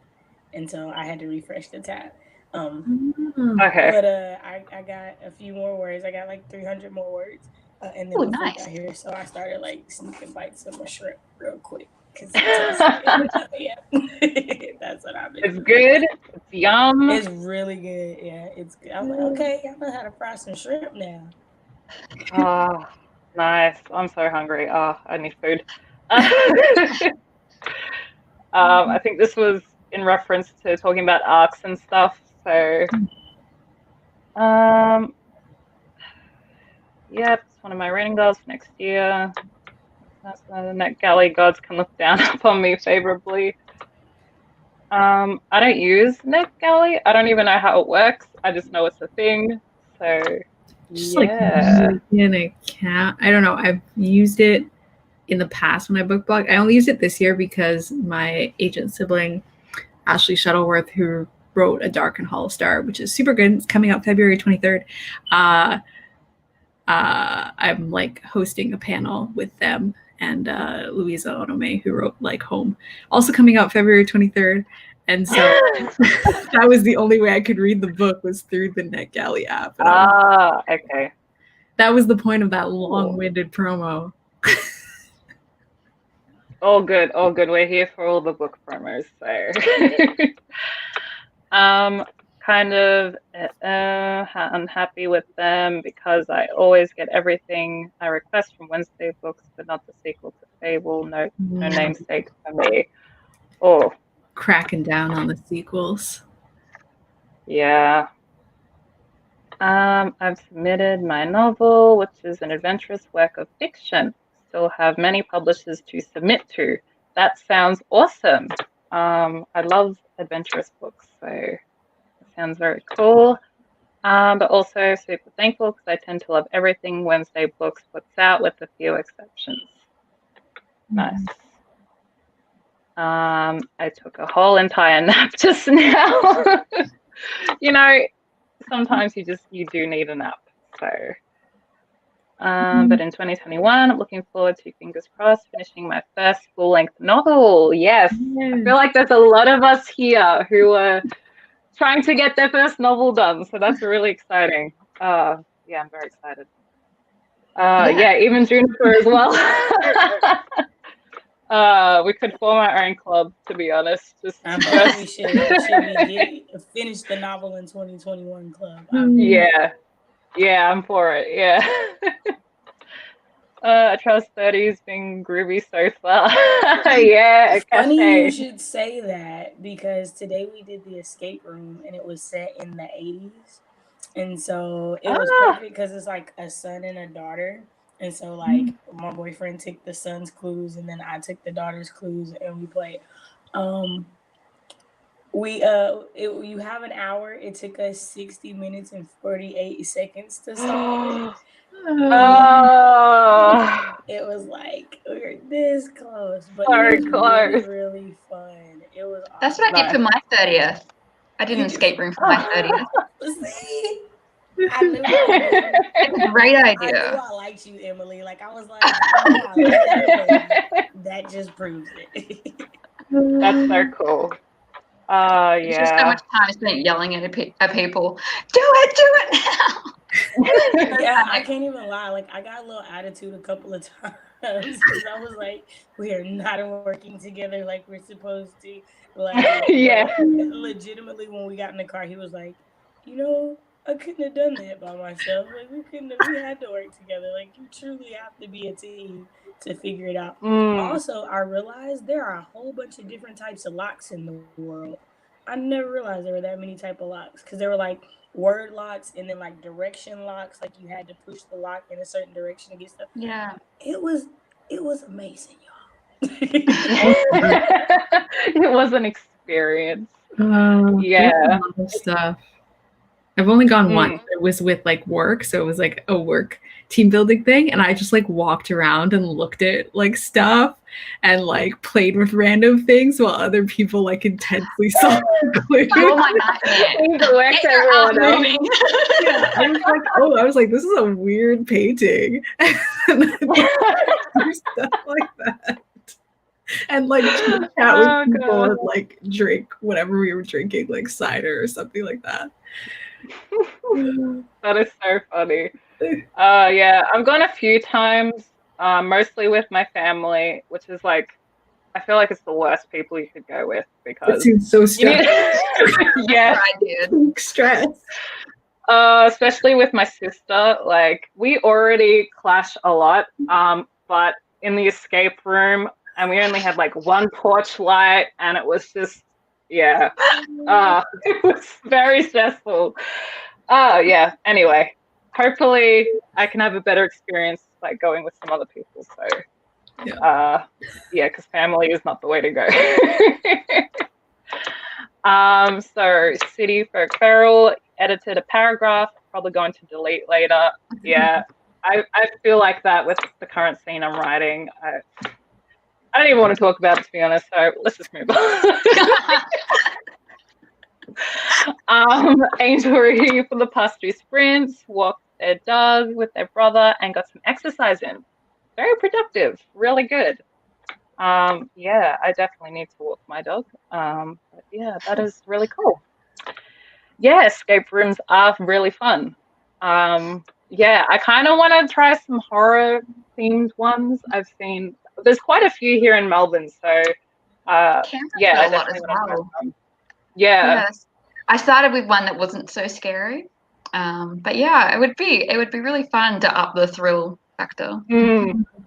[SPEAKER 4] and so I had to refresh the tab.
[SPEAKER 2] Okay.
[SPEAKER 4] But I got a few more words. I got like 300 more words, and then
[SPEAKER 5] Oh,
[SPEAKER 4] the food
[SPEAKER 5] nice.
[SPEAKER 4] got here, so I started like sneaking bites of my shrimp real quick because it tastes good. Yeah, that's what I've been
[SPEAKER 2] It's
[SPEAKER 4] doing.
[SPEAKER 2] good. It's yum.
[SPEAKER 4] It's really good. Yeah, it's good. I'm like, okay, I know how to fry some shrimp now.
[SPEAKER 2] Oh, nice. I'm so hungry. Oh, I need food. I think this was in reference to talking about arcs and stuff. So, yep, it's one of my reading goals for next year. That's the Net Galley gods can look down upon me favorably. I don't use NetGalley. I don't even know how it works. I just know it's a thing. So
[SPEAKER 3] Just
[SPEAKER 2] yeah.
[SPEAKER 3] like an account. I don't know. I've used it in the past when I book blog. I only used it this year because my agent sibling, Ashley Shuttleworth, who wrote A Dark and Hollow Star, which is super good. It's coming out February 23rd. I'm like hosting a panel with them and Louisa Onome, who wrote Like Home, also coming out February 23rd. And so that was the only way I could read the book was through the NetGalley app. And
[SPEAKER 2] Okay.
[SPEAKER 3] that was the point of that long-winded promo.
[SPEAKER 2] All good, all good. We're here for all the book promos. So kind of unhappy with them because I always get everything I request from Wednesday Books, but not the sequel to Fable. No namesake for me. Oh,
[SPEAKER 3] cracking down on the sequels.
[SPEAKER 2] Yeah. I've submitted my novel, which is an adventurous work of fiction. Still have many publishers to submit to. That sounds awesome. I love adventurous books, so it sounds very cool. But also super thankful because I tend to love everything Wednesday Books puts out, with a few exceptions. Nice. I took a whole entire nap just now. You know, sometimes you do need a nap. So, but in 2021, I'm looking forward to, fingers crossed, finishing my first full-length novel. Yes, I feel like there's a lot of us here who are trying to get their first novel done. So that's really exciting. Yeah, I'm very excited. Yeah, even Juniper as well. We could form our own club, to be honest.
[SPEAKER 4] I think we should finish the novel in 2021 club.
[SPEAKER 2] Yeah, I'm for it. Yeah. Trust 30's been groovy so far. Yeah,
[SPEAKER 4] it's funny you should say that because today we did the escape room and it was set in the 80s. And so it was perfect because it's like a son and a daughter. And so like my boyfriend took the son's clues and then I took the daughter's clues and we played. You have an hour. It took us 60 minutes and 48 seconds to solve it. It was like we were this close, but it was really, really fun. It was awesome.
[SPEAKER 5] That's what I did for my 30th. I did an escape room for my 30th.
[SPEAKER 4] See? I knew it
[SPEAKER 5] was a great idea.
[SPEAKER 4] I knew I liked you, Emily. Like I was like, oh, that just proves it.
[SPEAKER 2] That's so cool. Yeah.
[SPEAKER 5] It's just so much time spent yelling at people. Do it now.
[SPEAKER 4] Yeah, I can't even lie. Like, I got a little attitude a couple of times because I was like, we are not working together like we're supposed to. Like,
[SPEAKER 2] Yeah.
[SPEAKER 4] but legitimately, when we got in the car, he was like, you know, I couldn't have done that by myself. Like, we couldn't have, we had to work together. Like, you truly have to be a team to figure it out.
[SPEAKER 2] Mm.
[SPEAKER 4] Also, I realized there are a whole bunch of different types of locks in the world. I never realized there were that many type of locks because there were like word locks and then like direction locks, like you had to push the lock in a certain direction to get stuff.
[SPEAKER 5] Yeah.
[SPEAKER 4] It was it was amazing, y'all.
[SPEAKER 2] It was an experience.
[SPEAKER 3] There's
[SPEAKER 2] Yeah.
[SPEAKER 3] a lot of stuff. I've only gone once.
[SPEAKER 2] Mm.
[SPEAKER 3] It was with like work, so it was like a work team building thing, and I just like walked around and looked at like stuff and like played with random things while other people like intensely solved the clues.
[SPEAKER 5] You're my nightmare.
[SPEAKER 2] Things that worked
[SPEAKER 5] Get your
[SPEAKER 2] everyone
[SPEAKER 5] house
[SPEAKER 2] else.
[SPEAKER 5] moving.
[SPEAKER 3] Yeah, I was like, this is a weird painting. And then do stuff like that. And like chat
[SPEAKER 2] Oh,
[SPEAKER 3] with people
[SPEAKER 2] God.
[SPEAKER 3] and like drink whatever we were drinking, like cider or something like that.
[SPEAKER 2] That is so funny. Yeah, I've gone a few times, mostly with my family, which is like, I feel like it's the worst people you could go with
[SPEAKER 3] It
[SPEAKER 2] because
[SPEAKER 3] seems so
[SPEAKER 2] you need, yeah,
[SPEAKER 5] I did.
[SPEAKER 3] stress.
[SPEAKER 2] especially with my sister. Like we already clash a lot, but in the escape room, and we only had like one porch light, and it was just, yeah, it was very stressful. Yeah. Anyway, hopefully I can have a better experience like going with some other people. So, yeah, because family is not the way to go. So City Folk Feral edited a paragraph, probably going to delete later. Yeah, I feel like that with the current scene I'm writing. I don't even want to talk about it, to be honest. So let's just move on. Angel Review for the past 2 sprints, walked their dog with their brother, and got some exercise in. Very productive, really good. Yeah, I definitely need to walk my dog. But yeah, that is really cool. Yeah, escape rooms are really fun. Yeah, I kind of want to try some horror themed ones. I've seen there's quite a few here in Melbourne, so
[SPEAKER 5] Canberra's
[SPEAKER 2] yeah,
[SPEAKER 5] got
[SPEAKER 2] I
[SPEAKER 5] a lot as
[SPEAKER 2] definitely want to try
[SPEAKER 5] well.
[SPEAKER 2] some. Yeah.
[SPEAKER 5] Yes. I started with one that wasn't so scary. But yeah, it would be really fun to up the thrill factor.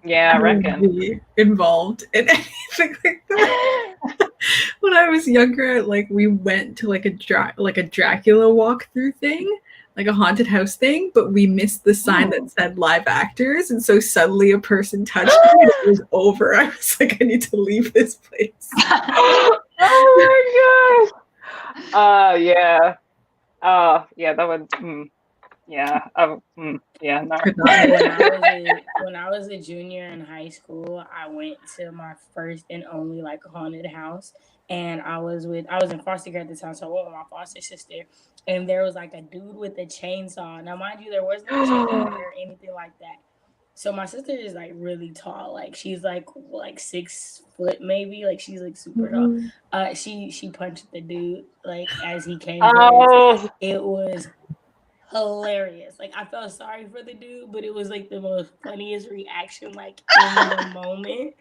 [SPEAKER 2] Yeah, I reckon.
[SPEAKER 3] Be involved in anything like that. When I was younger, like we went to like a Dracula walkthrough thing, like a haunted house thing, but we missed the sign that said live actors, and so suddenly a person touched me and it was over. I was like, I need to leave this place.
[SPEAKER 2] Oh my gosh. Yeah. Yeah, that would. Yeah. Yeah. No.
[SPEAKER 4] When I was a junior in high school, I went to my first and only like haunted house, and I was in foster care at the time, so I went with my foster sister, and there was like a dude with a chainsaw. Now, mind you, there was no children or anything like that. So my sister is like really tall, like she's like 6 foot maybe, like she's like super tall. She punched the dude like as he came towards. It was hilarious. Like I felt sorry for the dude, but it was like the most funniest reaction like in the moment.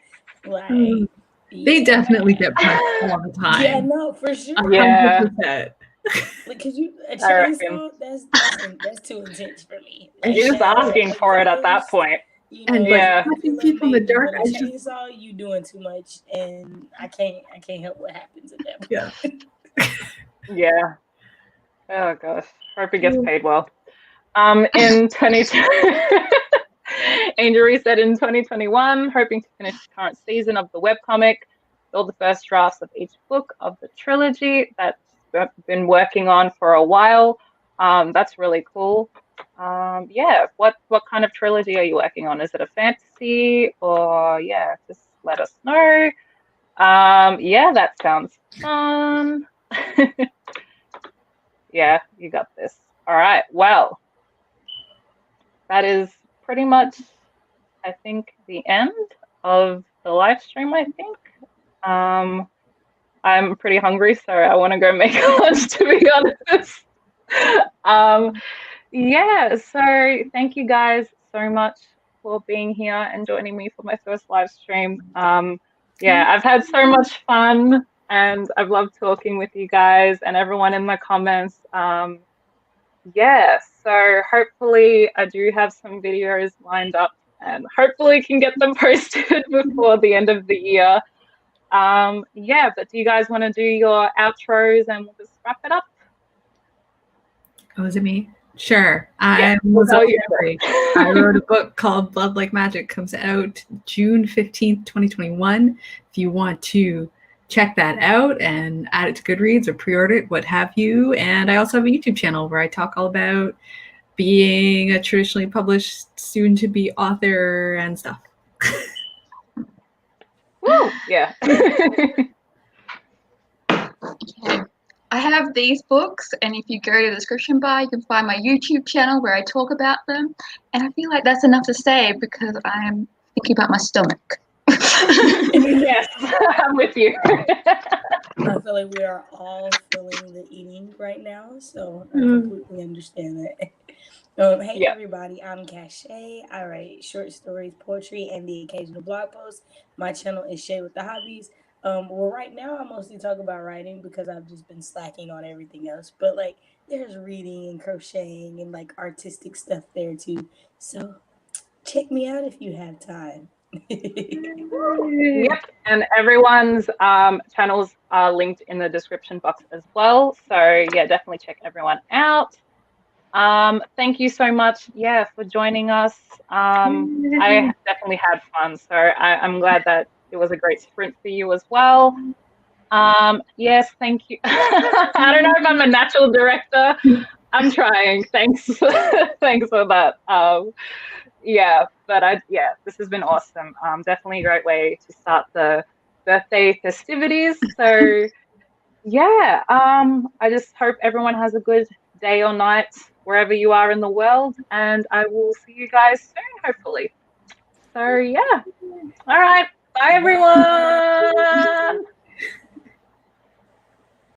[SPEAKER 4] Like
[SPEAKER 3] they definitely get punched all the time.
[SPEAKER 4] Yeah, no, for sure.
[SPEAKER 3] 100%.
[SPEAKER 4] Like, cause a chainsaw, that's too intense for me. Like,
[SPEAKER 2] you're just asking for it at that point.
[SPEAKER 4] You know,
[SPEAKER 3] and
[SPEAKER 2] yeah,
[SPEAKER 3] people in the dark.
[SPEAKER 4] I chainsaw, you doing too much, and I can't help what happens at that point.
[SPEAKER 2] Yeah. Oh gosh, hope he gets paid well. In 2020, Angel said in 2021, hoping to finish the current season of the webcomic, build the first drafts of each book of the trilogy that's been working on for a while. That's really cool. Yeah, what kind of trilogy are you working on? Is it a fantasy or yeah? Just let us know. Yeah, that sounds fun. Yeah, you got this. All right. Well, that is pretty much, I think, the end of the live stream, I think. I'm pretty hungry, so I want to go make lunch, to be honest. Yeah, so thank you guys so much for being here and joining me for my first live stream. Yeah, I've had so much fun and I've loved talking with you guys and everyone in the comments. Yeah, so hopefully I do have some videos lined up and hopefully can get them posted before the end of the year. Yeah, but do you guys want to do your outros and we'll just wrap it up?
[SPEAKER 3] Oh, is it me? Sure.
[SPEAKER 2] Yeah,
[SPEAKER 3] I'm
[SPEAKER 2] we'll
[SPEAKER 3] Lizelle
[SPEAKER 2] tell you
[SPEAKER 3] Jeffrey. I wrote a book called Blood Like Magic. Comes out June 15th, 2021. If you want to check that out and add it to Goodreads or pre-order it, what have you. And I also have a YouTube channel where I talk all about being a traditionally published, soon-to-be author and stuff.
[SPEAKER 2] Woo! Yeah.
[SPEAKER 5] Okay. I have these books, and if you go to the description bar, you can find my YouTube channel where I talk about them. And I feel like that's enough to say because I'm thinking about my stomach.
[SPEAKER 2] Yes, I'm with you.
[SPEAKER 4] I feel like we are all feeling the eating right now, so I completely understand that. Hey
[SPEAKER 2] Yeah.
[SPEAKER 4] everybody, I'm Cachet. I write short stories, poetry, and the occasional blog post. My channel is Shay with the Hobbies. Well, right now I mostly talk about writing because I've just been slacking on everything else. But like, there's reading and crocheting and like artistic stuff there too. So check me out if you have time.
[SPEAKER 2] Yep, and everyone's channels are linked in the description box as well. So yeah, definitely check everyone out. Thank you so much, yeah, for joining us. I definitely had fun, so I'm glad that it was a great sprint for you as well. Yes, thank you. I don't know if I'm a natural director. I'm trying. Thanks, thanks for that. Yeah, but this has been awesome. Definitely a great way to start the birthday festivities. So yeah, I just hope everyone has a good day or night wherever you are in the world, and I will see you guys soon, hopefully. So yeah, all right, bye everyone.